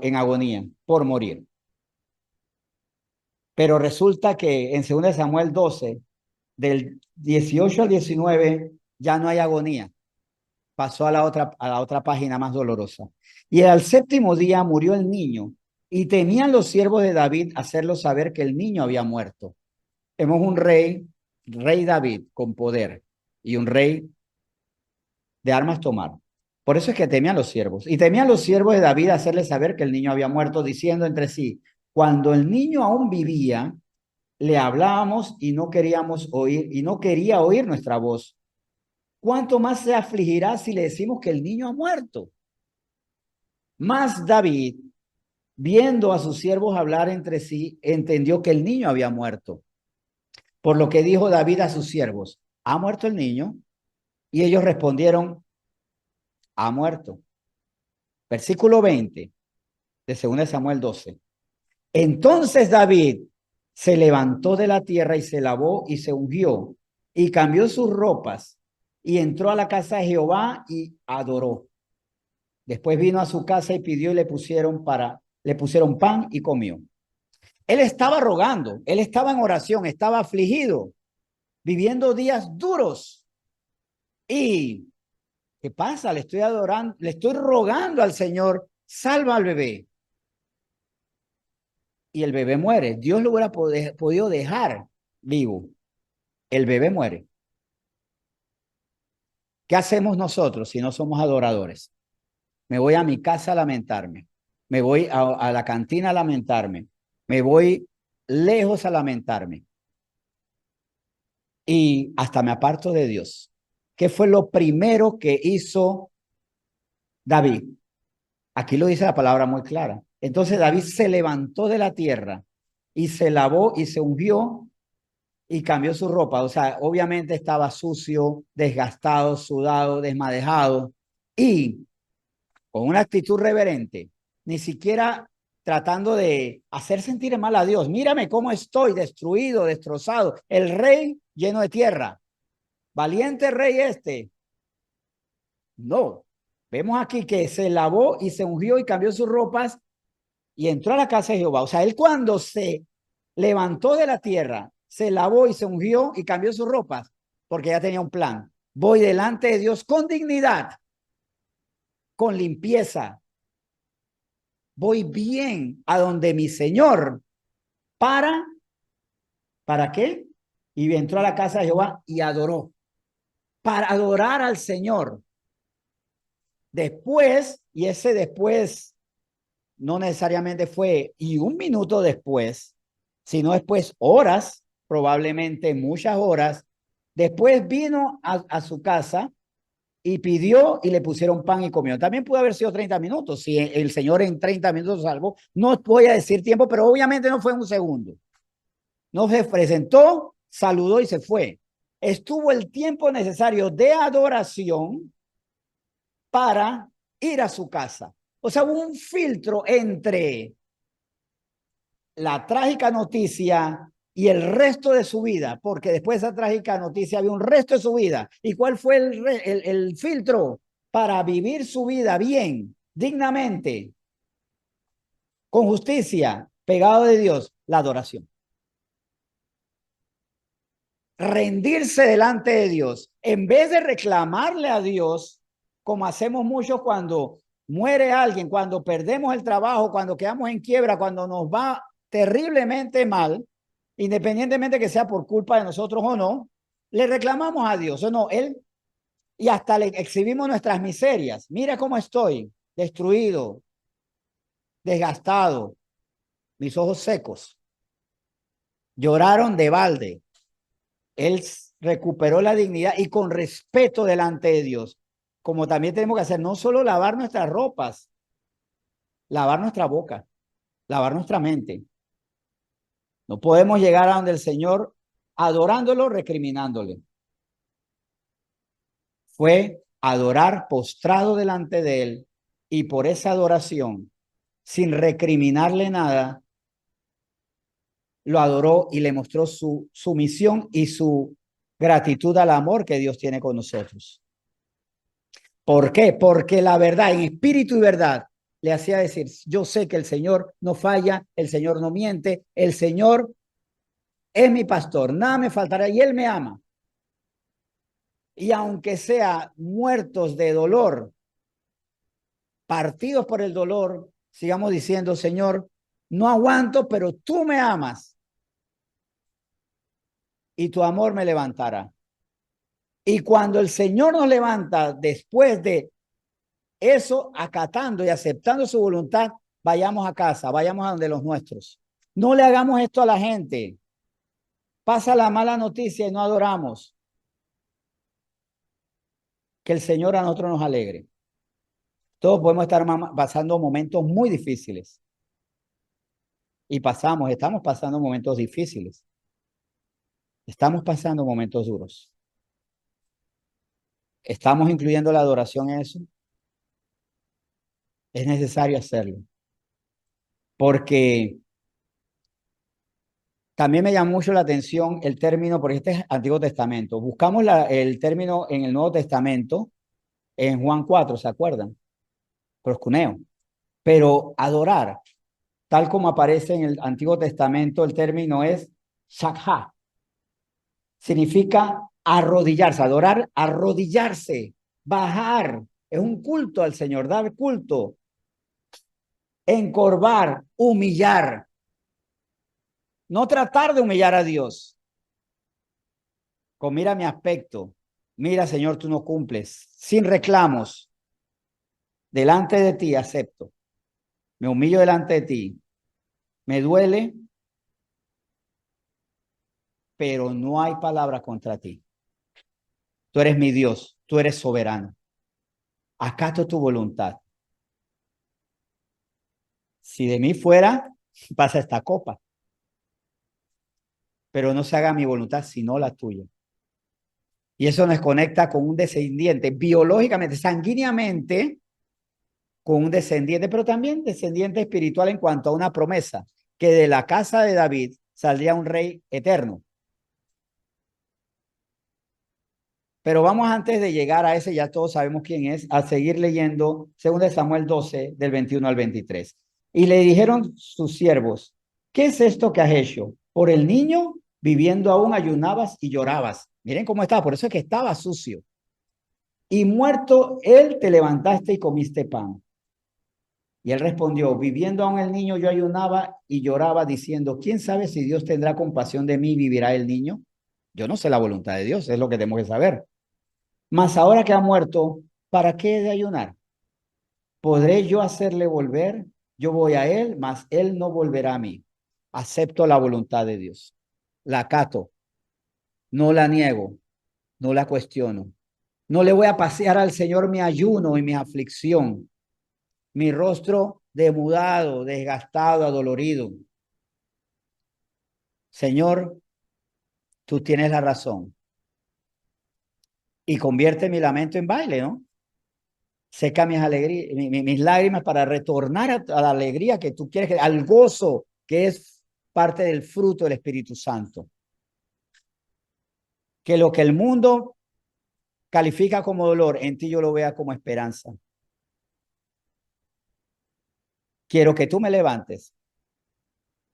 en agonía por morir. Pero resulta que en 2 Samuel 12, del 18 al 19, ya no hay agonía. Pasó a la otra página más dolorosa. Y al 7º día murió el niño, y temían los siervos de David hacerlo saber que el niño había muerto. Hemos un rey David con poder, y un rey de armas tomar. Por eso es que temían los siervos. Y temían los siervos de David hacerle saber que el niño había muerto, diciendo entre sí, cuando el niño aún vivía, le hablábamos y no queríamos oír, y no quería oír nuestra voz. ¿Cuánto más se afligirá si le decimos que el niño ha muerto? Mas David, viendo a sus siervos hablar entre sí, entendió que el niño había muerto. Por lo que dijo David a sus siervos, ¿ha muerto el niño? Y ellos respondieron, ha muerto. Versículo 20 de 2 Samuel 12. Entonces David se levantó de la tierra y se lavó y se ungió y cambió sus ropas y entró a la casa de Jehová y adoró. Después vino a su casa y pidió y le pusieron pan y comió. Él estaba rogando, él estaba en oración, estaba afligido, viviendo días duros. ¿Y qué pasa? Le estoy adorando, le estoy rogando al Señor, salva al bebé. Y el bebé muere. Dios lo hubiera podido dejar vivo. El bebé muere. ¿Qué hacemos nosotros si no somos adoradores? Me voy a mi casa a lamentarme. Me voy a la cantina a lamentarme. Me voy lejos a lamentarme. Y hasta me aparto de Dios. ¿Qué fue lo primero que hizo David? Aquí lo dice la palabra muy clara. Entonces David se levantó de la tierra y se lavó y se ungió y cambió su ropa. O sea, obviamente estaba sucio, desgastado, sudado, desmadejado y con una actitud reverente, ni siquiera tratando de hacer sentir mal a Dios. Mírame cómo estoy, destruido, destrozado. El rey lleno de tierra. Valiente rey este. No. Vemos aquí que se lavó y se ungió y cambió sus ropas y entró a la casa de Jehová. O sea, él cuando se levantó de la tierra, se lavó y se ungió y cambió sus ropas, porque ya tenía un plan. Voy delante de Dios con dignidad, con limpieza. Voy bien a donde mi Señor ¿para qué? Y entró a la casa de Jehová y adoró. Para adorar al Señor. Después, y ese después no necesariamente fue y un minuto después, sino después horas, probablemente muchas horas, después vino a su casa y pidió y le pusieron pan y comió. También pudo haber sido 30 minutos, si el Señor en 30 minutos salvó, no voy a decir tiempo, pero obviamente no fue un segundo. No se presentó, saludó y se fue. Estuvo el tiempo necesario de adoración para ir a su casa. O sea, hubo un filtro entre la trágica noticia y el resto de su vida, porque después de esa trágica noticia había un resto de su vida. ¿Y cuál fue el filtro para vivir su vida bien, dignamente, con justicia, pegado de Dios? La adoración. Rendirse delante de Dios, en vez de reclamarle a Dios, como hacemos muchos cuando muere alguien, cuando perdemos el trabajo, cuando quedamos en quiebra, cuando nos va terriblemente mal, independientemente que sea por culpa de nosotros o no, le reclamamos a Dios o no, él, y hasta le exhibimos nuestras miserias. Mira cómo estoy, destruido, desgastado, mis ojos secos, lloraron de balde. Él recuperó la dignidad y con respeto delante de Dios, como también tenemos que hacer, no solo lavar nuestras ropas, lavar nuestra boca, lavar nuestra mente. No podemos llegar a donde el Señor adorándolo, recriminándole. Fue adorar postrado delante de él y por esa adoración, sin recriminarle nada, lo adoró y le mostró su sumisión y su gratitud al amor que Dios tiene con nosotros. ¿Por qué? Porque la verdad, en espíritu y verdad, le hacía decir, yo sé que el Señor no falla, el Señor no miente, el Señor es mi pastor, nada me faltará y Él me ama. Y aunque sea muertos de dolor, partidos por el dolor, sigamos diciendo, Señor, no aguanto, pero tú me amas y tu amor me levantará. Y cuando el Señor nos levanta después de eso, acatando y aceptando su voluntad, vayamos a casa, vayamos a donde los nuestros. No le hagamos esto a la gente. Pasa la mala noticia y no adoramos. Que el Señor a nosotros nos alegre. Todos podemos estar pasando momentos muy difíciles. Y estamos pasando momentos difíciles. Estamos pasando momentos duros. ¿Estamos incluyendo la adoración en eso? Es necesario hacerlo. Porque también me llama mucho la atención el término, porque este es Antiguo Testamento. Buscamos el término en el Nuevo Testamento, en Juan 4, ¿se acuerdan? Proscuneo. Pero adorar, tal como aparece en el Antiguo Testamento, el término es shakha. Significa arrodillarse, adorar, arrodillarse, bajar. Es un culto al Señor, dar culto, encorvar, humillar. No tratar de humillar a Dios. Con mira mi aspecto. Mira, Señor, tú no cumples. Sin reclamos. Delante de ti acepto. Me humillo delante de ti. Me duele, pero no hay palabra contra ti. Tú eres mi Dios. Tú eres soberano. Acato tu voluntad. Si de mí fuera, pasa esta copa. Pero no se haga mi voluntad, sino la tuya. Y eso nos conecta con un descendiente, biológicamente, sanguíneamente, con un descendiente, pero también descendiente espiritual en cuanto a una promesa, que de la casa de David saldría un rey eterno. Pero vamos antes de llegar a ese, ya todos sabemos quién es, a seguir leyendo 2 Samuel 12, del 21 al 23. Y le dijeron sus siervos, ¿qué es esto que has hecho? Por el niño, viviendo aún, ayunabas y llorabas. Miren cómo estaba, por eso es que estaba sucio. Y muerto él, te levantaste y comiste pan. Y él respondió, viviendo aún el niño, yo ayunaba y lloraba diciendo, ¿quién sabe si Dios tendrá compasión de mí y vivirá el niño? Yo no sé la voluntad de Dios, es lo que tenemos que saber. Mas ahora que ha muerto, ¿para qué he de ayunar? ¿Podré yo hacerle volver? Yo voy a él, mas él no volverá a mí. Acepto la voluntad de Dios. La acato, no la niego, no la cuestiono. No le voy a pasear al Señor mi ayuno y mi aflicción, mi rostro demudado, desgastado, adolorido. Señor, tú tienes la razón. Y convierte mi lamento en baile, ¿no? Seca mis alegrías, mis lágrimas para retornar a la alegría que tú quieres, al gozo que es parte del fruto del Espíritu Santo. Que lo que el mundo califica como dolor, en ti yo lo vea como esperanza. Quiero que tú me levantes.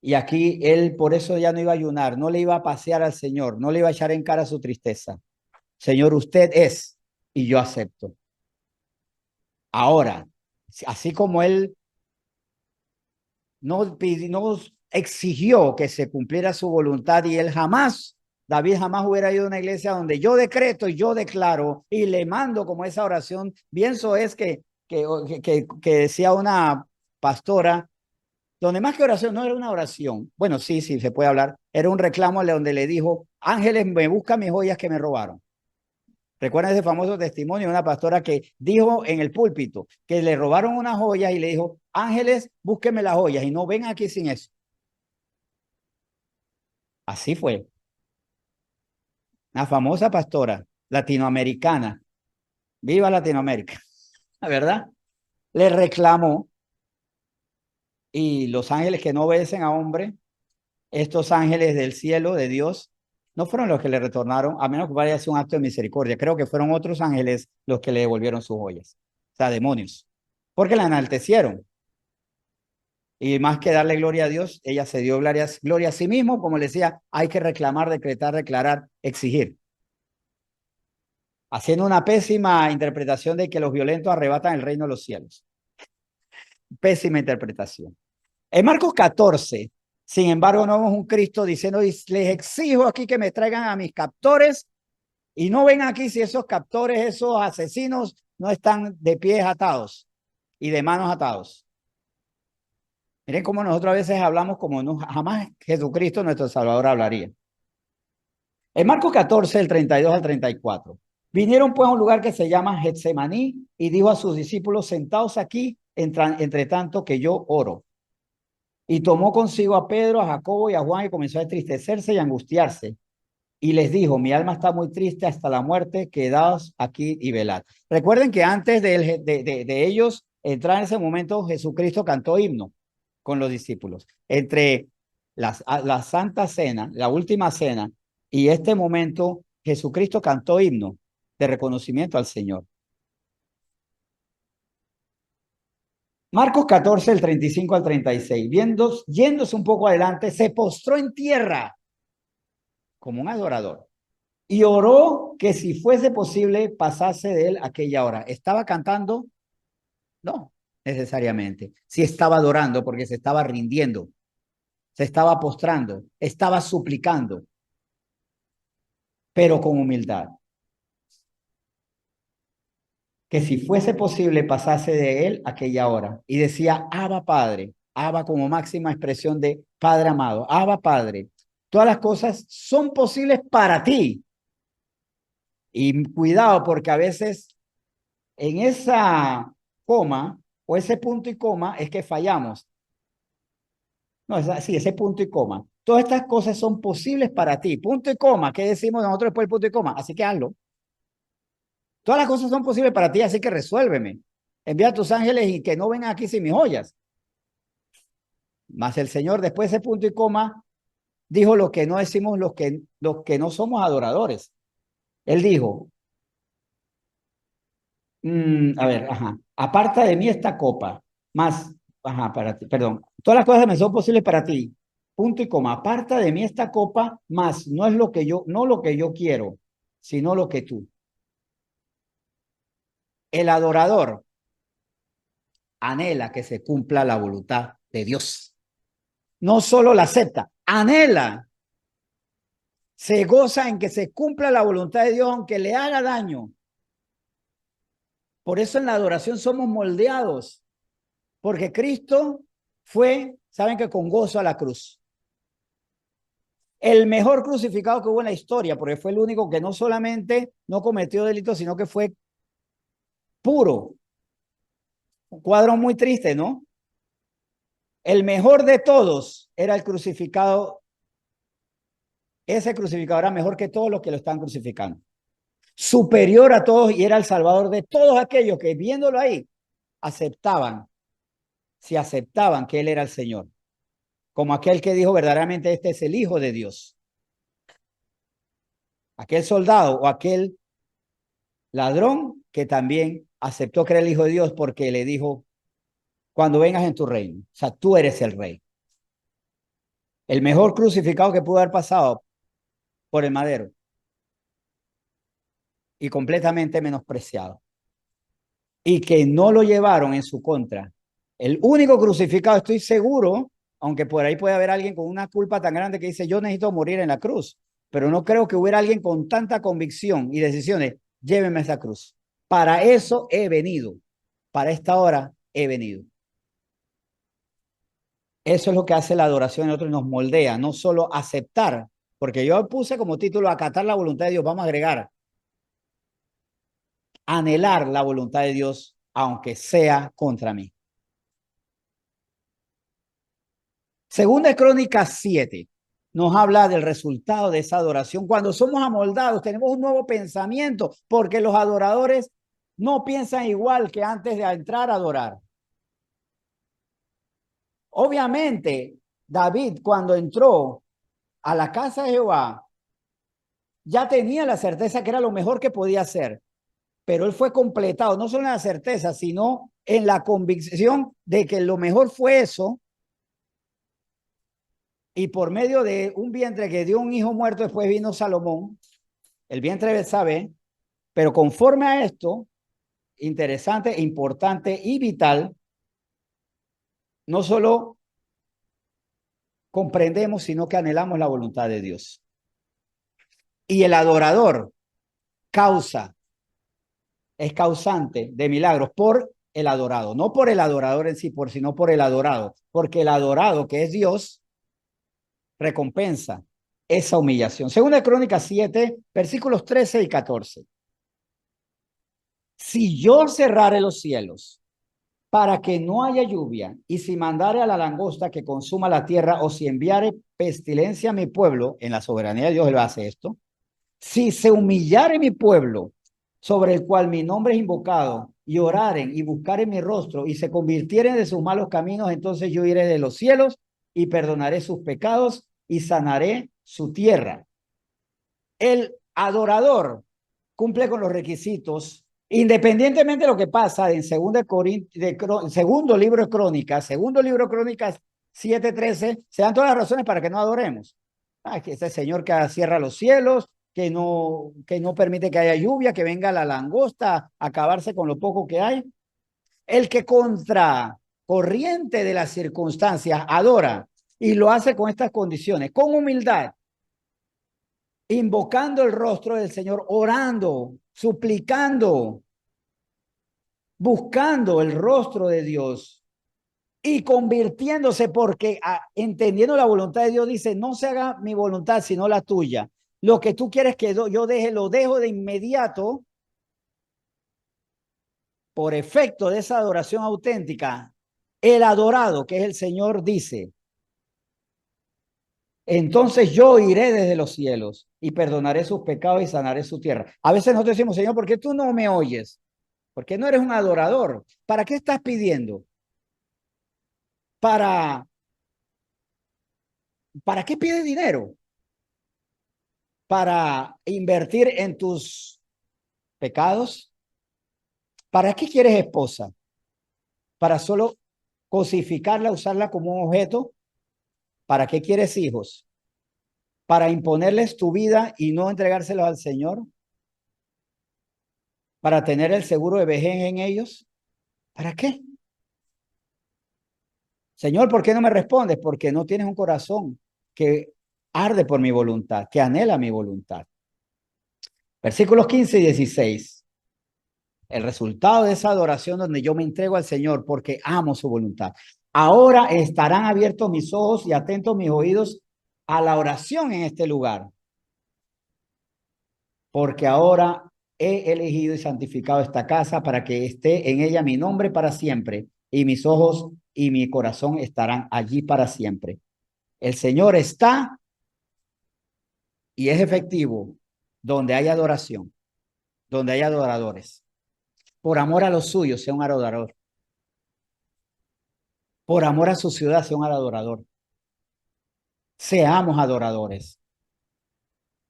Y aquí él por eso ya no iba a ayunar, no le iba a pasear al Señor, no le iba a echar en cara su tristeza. Señor, usted es y yo acepto. Ahora, así como él no exigió que se cumpliera su voluntad y él jamás, David jamás hubiera ido a una iglesia donde yo decreto y yo declaro y le mando como esa oración, bien es que decía una pastora, donde más que oración, no era una oración, bueno, sí, se puede hablar, era un reclamo donde le dijo, ángeles, me buscan mis joyas que me robaron. ¿Recuerdan ese famoso testimonio de una pastora que dijo en el púlpito que le robaron unas joyas y le dijo, ángeles, búsquenme las joyas y no ven aquí sin eso? Así fue. Una famosa pastora latinoamericana, viva Latinoamérica, ¿verdad? Le reclamó y los ángeles que no obedecen a hombre, estos ángeles del cielo, de Dios, no fueron los que le retornaron, a menos que vaya a ser un acto de misericordia. Creo que fueron otros ángeles los que le devolvieron sus joyas. O sea, demonios. Porque la enaltecieron. Y más que darle gloria a Dios, ella se dio gloria a sí mismo, como le decía, hay que reclamar, decretar, declarar, exigir. Haciendo una pésima interpretación de que los violentos arrebatan el reino de los cielos. Pésima interpretación. En Marcos 14, sin embargo, no vemos un Cristo diciendo, les exijo aquí que me traigan a mis captores y no ven aquí si esos captores, esos asesinos no están de pies atados y de manos atados. Miren cómo nosotros a veces hablamos como no, jamás Jesucristo, nuestro Salvador, hablaría. En Marcos 14, el 32 al 34. Vinieron pues a un lugar que se llama Getsemaní y dijo a sus discípulos, sentaos aquí, entre tanto que yo oro. Y tomó consigo a Pedro, a Jacobo y a Juan y comenzó a entristecerse y a angustiarse. y les dijo, mi alma está muy triste hasta la muerte, quedaos aquí y velad. Recuerden que antes de ellos entrar en ese momento, Jesucristo cantó himno con los discípulos. Entre la Santa Cena, la última cena, y este momento, Jesucristo cantó himno de reconocimiento al Señor. Marcos 14, el 35 al 36, yéndose un poco adelante, se postró en tierra como un adorador y oró que si fuese posible pasase de él aquella hora. ¿Estaba cantando? No, necesariamente. Sí estaba adorando porque se estaba rindiendo, se estaba postrando, estaba suplicando, pero con humildad. Que si fuese posible pasase de él aquella hora. Y decía, Abba Padre, Abba como máxima expresión de Padre amado, Abba Padre, todas las cosas son posibles para ti. Y cuidado, porque a veces en esa coma o ese punto y coma es que fallamos. No, es así, ese punto y coma. Todas estas cosas son posibles para ti. Punto y coma. ¿Qué decimos nosotros después del punto y coma? Así que hazlo. Todas las cosas son posibles para ti, así que resuélveme. Envía a tus ángeles y que no vengan aquí sin mis joyas. Mas el Señor, después de ese punto y coma, dijo lo que no decimos los que no somos adoradores. Él dijo, a ver, aparta de mí esta copa, más, para ti, perdón, todas las cosas me son posibles para ti, punto y coma, aparta de mí esta copa, más, no es no lo que yo quiero, sino lo que tú. El adorador anhela que se cumpla la voluntad de Dios. No solo la acepta, anhela, se goza en que se cumpla la voluntad de Dios, aunque le haga daño. Por eso en la adoración somos moldeados, porque Cristo fue, saben que con gozo a la cruz. El mejor crucificado que hubo en la historia, porque fue el único que no solamente no cometió delitos, sino que fue puro. Un cuadro muy triste, ¿no? El mejor de todos era el crucificado. Ese crucificado era mejor que todos los que lo están crucificando. Superior a todos y era el salvador de todos aquellos que viéndolo ahí aceptaban, si aceptaban que él era el Señor. Como aquel que dijo verdaderamente este es el Hijo de Dios. Aquel soldado o aquel ladrón que también aceptó que era el Hijo de Dios porque le dijo, cuando vengas en tu reino, o sea, tú eres el rey. El mejor crucificado que pudo haber pasado por el madero y completamente menospreciado. Y que no lo llevaron en su contra. El único crucificado, estoy seguro, aunque por ahí puede haber alguien con una culpa tan grande que dice, yo necesito morir en la cruz, pero no creo que hubiera alguien con tanta convicción y decisiones, llévenme a esa cruz. Para eso he venido, para esta hora he venido. Eso es lo que hace la adoración en otros, nos moldea, no solo aceptar, porque yo puse como título acatar la voluntad de Dios, vamos a agregar, anhelar la voluntad de Dios, aunque sea contra mí. Segunda de Crónicas 7 nos habla del resultado de esa adoración. Cuando somos amoldados, tenemos un nuevo pensamiento, porque los adoradores no piensan igual que antes de entrar a adorar. Obviamente, David, cuando entró a la casa de Jehová, ya tenía la certeza que era lo mejor que podía hacer, pero él fue completado, no solo en la certeza, sino en la convicción de que lo mejor fue eso, y por medio de un vientre que dio un hijo muerto, después vino Salomón, el vientre de Betsabé, pero conforme a esto, interesante, importante y vital, no solo comprendemos, sino que anhelamos la voluntad de Dios. Y el adorador es causante de milagros por el adorado, no por el adorador en sí, sino por el adorado, porque el adorado, que es Dios, recompensa esa humillación. Segunda de Crónicas 7, versículos 13 y 14. Si yo cerrare los cielos para que no haya lluvia, y si mandare a la langosta que consuma la tierra, o si enviare pestilencia a mi pueblo, en la soberanía de Dios él hace esto, Si se humillare mi pueblo, sobre el cual mi nombre es invocado, y oraren y buscaren mi rostro, y se convirtieren de sus malos caminos, entonces yo iré de los cielos y perdonaré sus pecados y sanaré su tierra. El adorador cumple con los requisitos, independientemente de lo que pasa en segundo libro de Crónicas 7:13, se dan todas las razones para que no adoremos. Que ese señor que cierra los cielos, que no permite que haya lluvia, que venga la langosta a acabarse con lo poco que hay. El que contra corriente de las circunstancias adora y lo hace con estas condiciones, con humildad, invocando el rostro del Señor, orando, suplicando, buscando el rostro de Dios y convirtiéndose porque entendiendo la voluntad de Dios dice, no se haga mi voluntad sino la tuya. Lo que tú quieres que yo deje, lo dejo de inmediato por efecto de esa adoración auténtica. El adorado, que es el Señor, dice, entonces yo iré desde los cielos y perdonaré sus pecados y sanaré su tierra. A veces nosotros decimos, Señor, ¿por qué tú no me oyes? ¿Por qué no eres un adorador? ¿Para qué estás pidiendo? ¿Para, para qué pides dinero? ¿Para invertir en tus pecados? ¿Para qué quieres esposa? ¿Para solo cosificarla, usarla como un objeto? ¿Para qué quieres hijos? ¿Para imponerles tu vida y no entregárselos al Señor? ¿Para tener el seguro de vejez en ellos? ¿Para qué? Señor, ¿por qué no me respondes? Porque no tienes un corazón que arde por mi voluntad, que anhela mi voluntad. Versículos 15 y 16. El resultado de esa adoración donde yo me entrego al Señor porque amo su voluntad. Ahora estarán abiertos mis ojos y atentos mis oídos a la oración en este lugar. Porque ahora he elegido y santificado esta casa para que esté en ella mi nombre para siempre, y mis ojos y mi corazón estarán allí para siempre. El Señor está y es efectivo donde hay adoración, donde hay adoradores. Por amor a los suyos, sea un adorador. Por amor a su ciudad, sea un adorador. Seamos adoradores.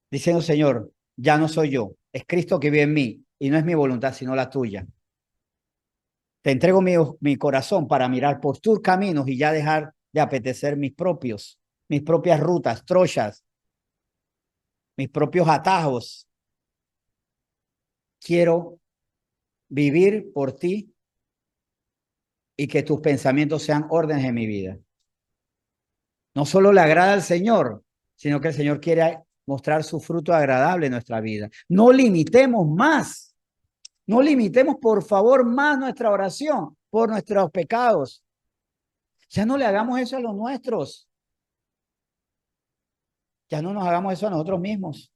Diciendo, Señor, ya no soy yo, es Cristo que vive en mí y no es mi voluntad, sino la tuya. Te entrego mi corazón para mirar por tus caminos y ya dejar de apetecer mis propias rutas, trochas, mis propios atajos. Quiero vivir por ti y que tus pensamientos sean órdenes en mi vida. No solo le agrada al Señor, sino que el Señor quiere mostrar su fruto agradable en nuestra vida. No limitemos más, no limitemos por favor más nuestra oración por nuestros pecados. Ya no le hagamos eso a los nuestros. Ya no nos hagamos eso a nosotros mismos.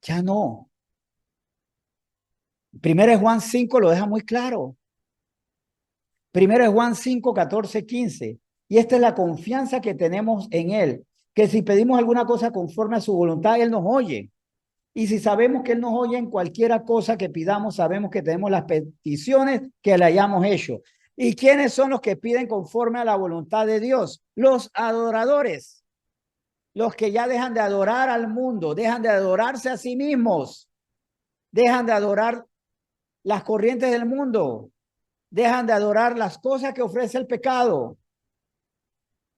Ya no. Primero Juan 5 lo deja muy claro. Primero Juan 5, 14, 15. Y esta es la confianza que tenemos en Él, que si pedimos alguna cosa conforme a su voluntad, Él nos oye. Y si sabemos que Él nos oye en cualquiera cosa que pidamos, sabemos que tenemos las peticiones que le hayamos hecho. ¿Y quiénes son los que piden conforme a la voluntad de Dios? Los adoradores, los que ya dejan de adorar al mundo, dejan de adorarse a sí mismos, dejan de adorar las corrientes del mundo, dejan de adorar las cosas que ofrece el pecado,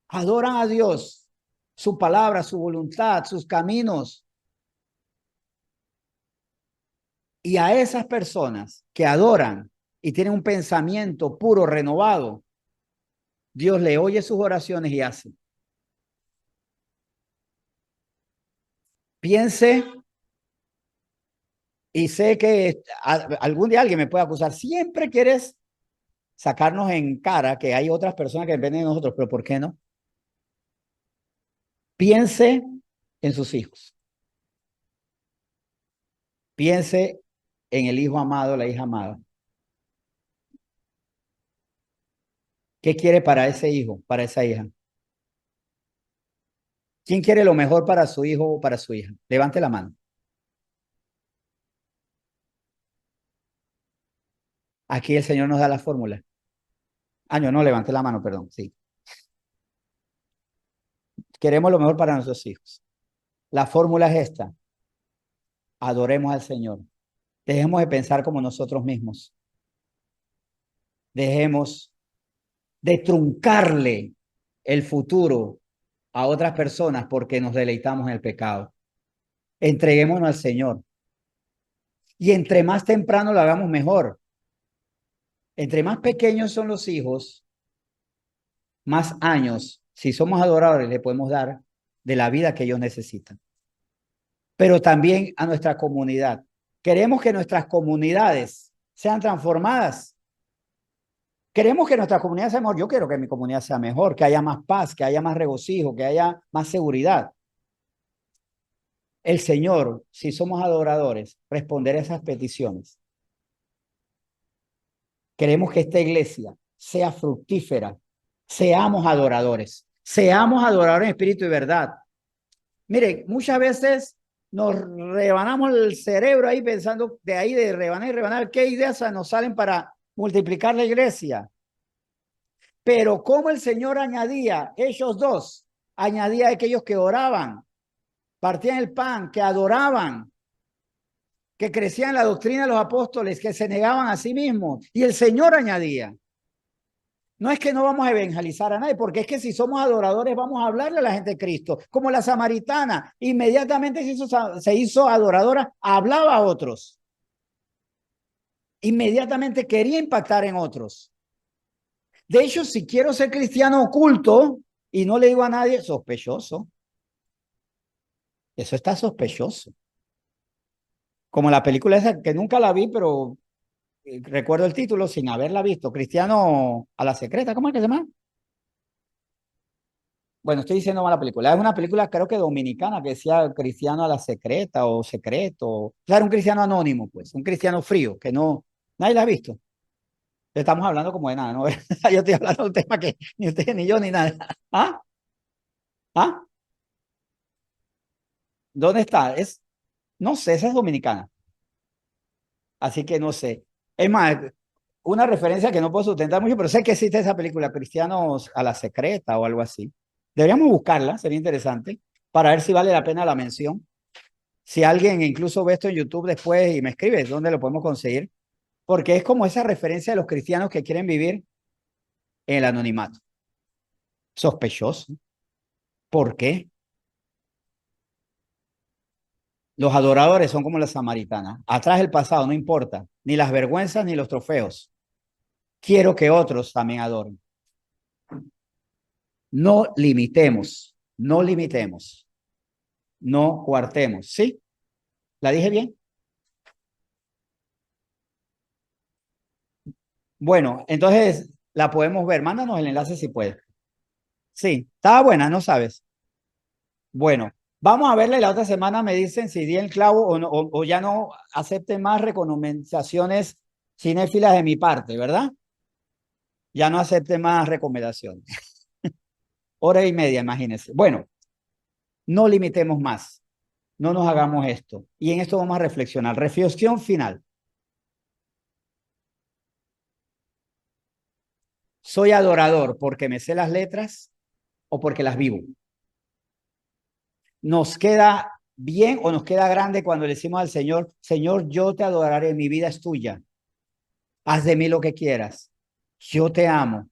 adoran a Dios, su palabra, su voluntad, sus caminos. Y a esas personas que adoran y tienen un pensamiento puro, renovado, Dios le oye sus oraciones y hace. Piense y sé que algún día alguien me puede acusar. Siempre quieres sacarnos en cara que hay otras personas que dependen de nosotros, pero ¿por qué no? Piense en sus hijos. Piense en el hijo amado, la hija amada. ¿Qué quiere para ese hijo, para esa hija? ¿Quién quiere lo mejor para su hijo o para su hija? Levante la mano. Aquí el Señor nos da la fórmula. Ah, no, no, levante la mano, perdón. Sí. Queremos lo mejor para nuestros hijos. La fórmula es esta. Adoremos al Señor. Dejemos de pensar como nosotros mismos. Dejemos de truncarle el futuro a otras personas porque nos deleitamos en el pecado. Entreguémonos al Señor. Y entre más temprano lo hagamos mejor. Entre más pequeños son los hijos, más años, si somos adoradores, le podemos dar de la vida que ellos necesitan. Pero también a nuestra comunidad. Queremos que nuestras comunidades sean transformadas. Queremos que nuestra comunidad sea mejor. Yo quiero que mi comunidad sea mejor, que haya más paz, que haya más regocijo, que haya más seguridad. El Señor, si somos adoradores, responderá a esas peticiones. Queremos que esta iglesia sea fructífera. Seamos adoradores en espíritu y verdad. Mire, muchas veces nos rebanamos el cerebro ahí pensando de ahí de rebanar y rebanar qué ideas nos salen para multiplicar la iglesia. Pero como el Señor añadía, ellos dos, añadía a aquellos que oraban, partían el pan, que adoraban, que crecían en la doctrina de los apóstoles, que se negaban a sí mismos. Y el Señor añadía. No es que no vamos a evangelizar a nadie, porque es que si somos adoradores vamos a hablarle a la gente de Cristo, como la samaritana, inmediatamente se hizo adoradora, hablaba a otros, inmediatamente quería impactar en otros. De hecho, si quiero ser cristiano oculto y no le digo a nadie, sospechoso, eso está sospechoso. Como la película esa que nunca la vi, pero recuerdo el título sin haberla visto, Cristiano a la secreta, ¿cómo es que se llama? Bueno, estoy diciendo mala película. Es una película, creo que dominicana, que decía cristiano a la secreta o secreto. O sea, era un cristiano anónimo, pues, un cristiano frío, que no, nadie la ha visto. Estamos hablando como de nada, ¿no? Yo estoy hablando de un tema que ni usted, ni yo, ni nada. ¿Ah? ¿Ah? ¿Dónde está? No sé, esa es dominicana. Así que no sé. Es más, una referencia que no puedo sustentar mucho, pero sé que existe esa película, Cristianos a la secreta o algo así. Deberíamos buscarla, sería interesante, para ver si vale la pena la mención. Si alguien incluso ve esto en YouTube después y me escribe, ¿dónde lo podemos conseguir? Porque es como esa referencia de los cristianos que quieren vivir en el anonimato. Sospechoso. ¿Por qué? Los adoradores son como la samaritana. Atrás el pasado, no importa. Ni las vergüenzas ni los trofeos. Quiero que otros también adoren. No limitemos, no limitemos, no cuartemos. ¿Sí? ¿La dije bien? Bueno, entonces la podemos ver. Mándanos el enlace si puedes. Sí, estaba buena, no sabes. Bueno, vamos a verle la otra semana, me dicen si di el clavo o, no, o ya no acepten más recomendaciones cinéfilas de mi parte, ¿verdad? Ya no acepten más recomendaciones. Hora y media, imagínense. Bueno, no limitemos más, no nos hagamos esto. Y en esto vamos a reflexionar. Reflexión final. ¿Soy adorador porque me sé las letras o porque las vivo? ¿Nos queda bien o nos queda grande cuando le decimos al Señor, Señor, yo te adoraré, mi vida es tuya, haz de mí lo que quieras, yo te amo,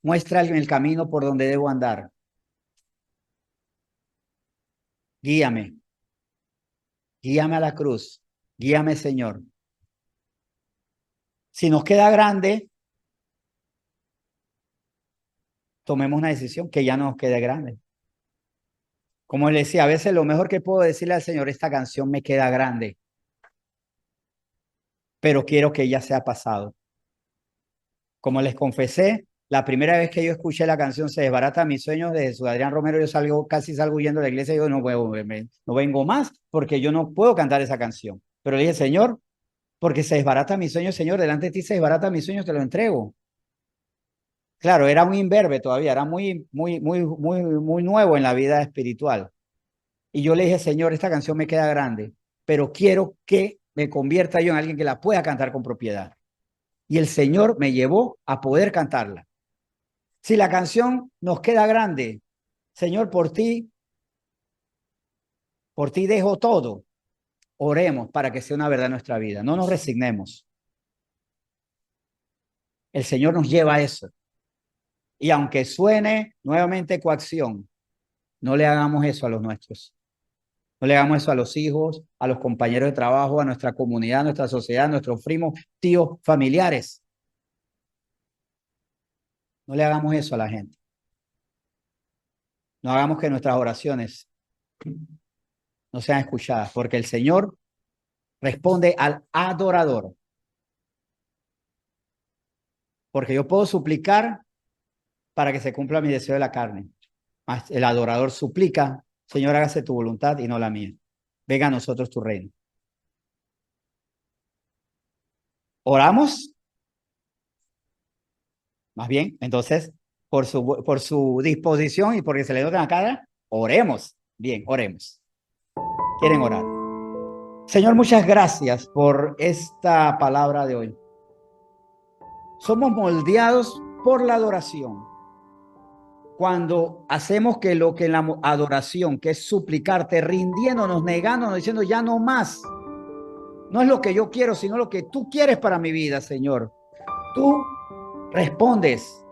muéstrame el camino por donde debo andar, guíame, guíame a la cruz, guíame, Señor. Si nos queda grande, tomemos una decisión que ya no nos quede grande. Como le decía, a veces lo mejor que puedo decirle al Señor, esta canción me queda grande, pero quiero que ya sea pasado. Como les confesé, la primera vez que yo escuché la canción Se desbarata mis sueños de Jesús Adrián Romero, yo casi salgo huyendo de la iglesia y yo no vengo más porque yo no puedo cantar esa canción. Pero le dije, Señor, porque se desbarata mis sueños, Señor, delante de ti se desbarata mis sueños, te lo entrego. Claro, era un imberbe todavía, era muy nuevo en la vida espiritual. Y yo le dije, Señor, esta canción me queda grande, pero quiero que me convierta yo en alguien que la pueda cantar con propiedad. Y el Señor me llevó a poder cantarla. Si la canción nos queda grande, Señor, por ti dejo todo. Oremos para que sea una verdad en nuestra vida. No nos resignemos. El Señor nos lleva a eso. Y aunque suene nuevamente coacción, no le hagamos eso a los nuestros. No le hagamos eso a los hijos, a los compañeros de trabajo, a nuestra comunidad, a nuestra sociedad, a nuestros primos, tíos, familiares. No le hagamos eso a la gente. No hagamos que nuestras oraciones no sean escuchadas, porque el Señor responde al adorador. Porque yo puedo suplicar para que se cumpla mi deseo de la carne. Mas el adorador suplica, Señor, hágase tu voluntad y no la mía. Venga a nosotros tu reino. ¿Oramos? Más bien, entonces, por su disposición y porque se le nota en la cara, oremos. Bien, oremos. ¿Quieren orar? Señor, muchas gracias por esta palabra de hoy. Somos moldeados por la adoración. Cuando hacemos que lo que en la adoración, que es suplicarte, rindiéndonos, negándonos, diciendo ya no más. No es lo que yo quiero, sino lo que tú quieres para mi vida, Señor. Tú respondes,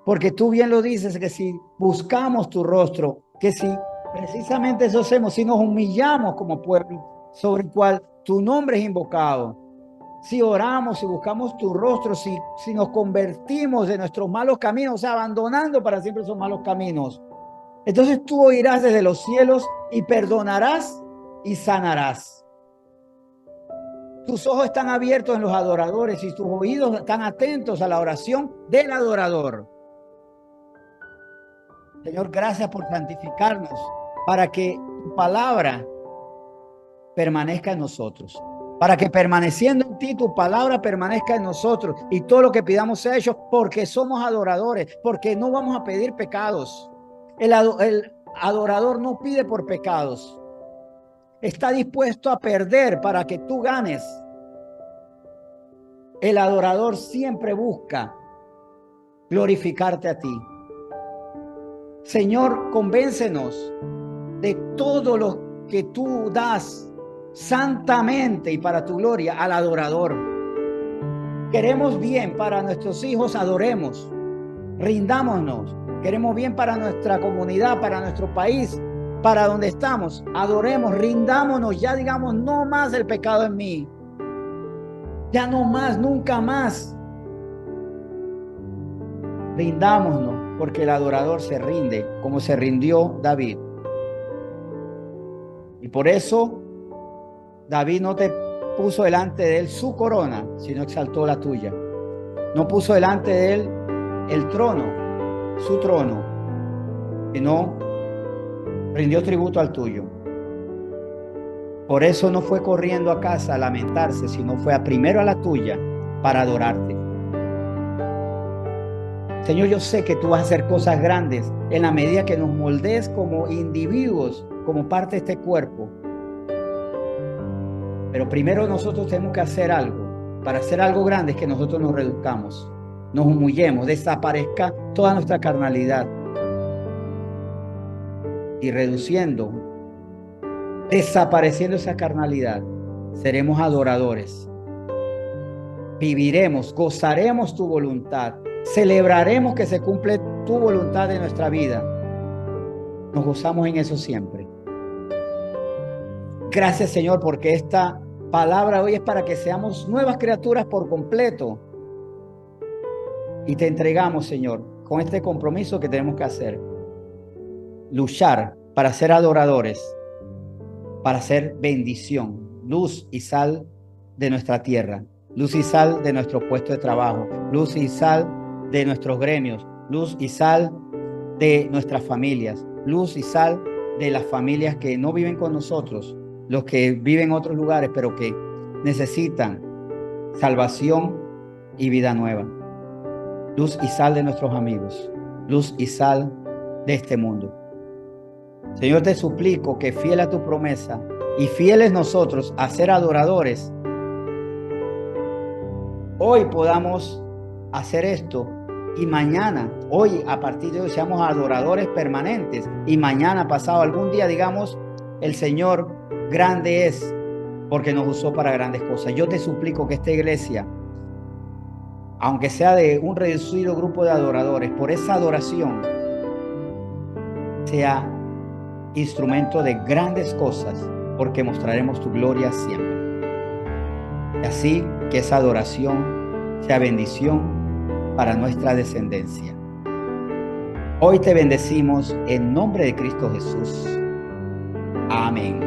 porque tú bien lo dices, que si buscamos tu rostro, que si precisamente eso hacemos, si nos humillamos como pueblo sobre el cual tu nombre es invocado, si oramos, si buscamos tu rostro, si nos convertimos de nuestros malos caminos, o sea, abandonando para siempre esos malos caminos, entonces tú oirás desde los cielos y perdonarás y sanarás. Tus ojos están abiertos en los adoradores y tus oídos están atentos a la oración del adorador. Señor, gracias por santificarnos para que tu palabra permanezca en nosotros. Para que permaneciendo en ti, tu palabra permanezca en nosotros y todo lo que pidamos sea hecho porque somos adoradores, porque no vamos a pedir pecados. El adorador no pide por pecados. Está dispuesto a perder para que tú ganes. El adorador siempre busca glorificarte a ti. Señor, convéncenos de todo lo que tú das santamente y para tu gloria al adorador. Queremos bien para nuestros hijos, adoremos, rindámonos. Queremos bien para nuestra comunidad, para nuestro país, para donde estamos, adoremos, rindámonos, ya digamos, no más el pecado en mí. Ya no más, nunca más. Rindámonos, porque el adorador se rinde, como se rindió David. Y por eso David no te puso delante de él su corona, sino exaltó la tuya. No puso delante de él el trono, su trono, sino rindió tributo al tuyo. Por eso no fue corriendo a casa a lamentarse, sino fue primero a la tuya para adorarte. Señor, yo sé que tú vas a hacer cosas grandes en la medida que nos moldees como individuos, como parte de este cuerpo. Pero primero nosotros tenemos que hacer algo. Para hacer algo grande es que nosotros nos reduzcamos, nos humillemos, desaparezca toda nuestra carnalidad. Y reduciendo, desapareciendo esa carnalidad, seremos adoradores. Viviremos, gozaremos tu voluntad. Celebraremos que se cumple tu voluntad en nuestra vida. Nos gozamos en eso siempre. Gracias, Señor, porque esta palabra hoy es para que seamos nuevas criaturas por completo. Y te entregamos, Señor, con este compromiso que tenemos que hacer. Luchar para ser adoradores, para ser bendición, luz y sal de nuestra tierra, luz y sal de nuestro puesto de trabajo, luz y sal de nuestros gremios, luz y sal de nuestras familias, luz y sal de las familias que no viven con nosotros, los que viven en otros lugares, pero que necesitan salvación y vida nueva. luz y sal de nuestros amigos, luz y sal de este mundo. Señor, te suplico que fiel a tu promesa y fieles nosotros a ser adoradores, hoy podamos hacer esto y mañana, hoy a partir de hoy seamos adoradores permanentes y mañana pasado algún día digamos, el Señor grande es porque nos usó para grandes cosas. Yo te suplico que esta iglesia, aunque sea de un reducido grupo de adoradores, por esa adoración sea instrumento de grandes cosas, porque mostraremos tu gloria siempre. Y así que esa adoración sea bendición para nuestra descendencia. Hoy te bendecimos en nombre de Cristo Jesús. Amén.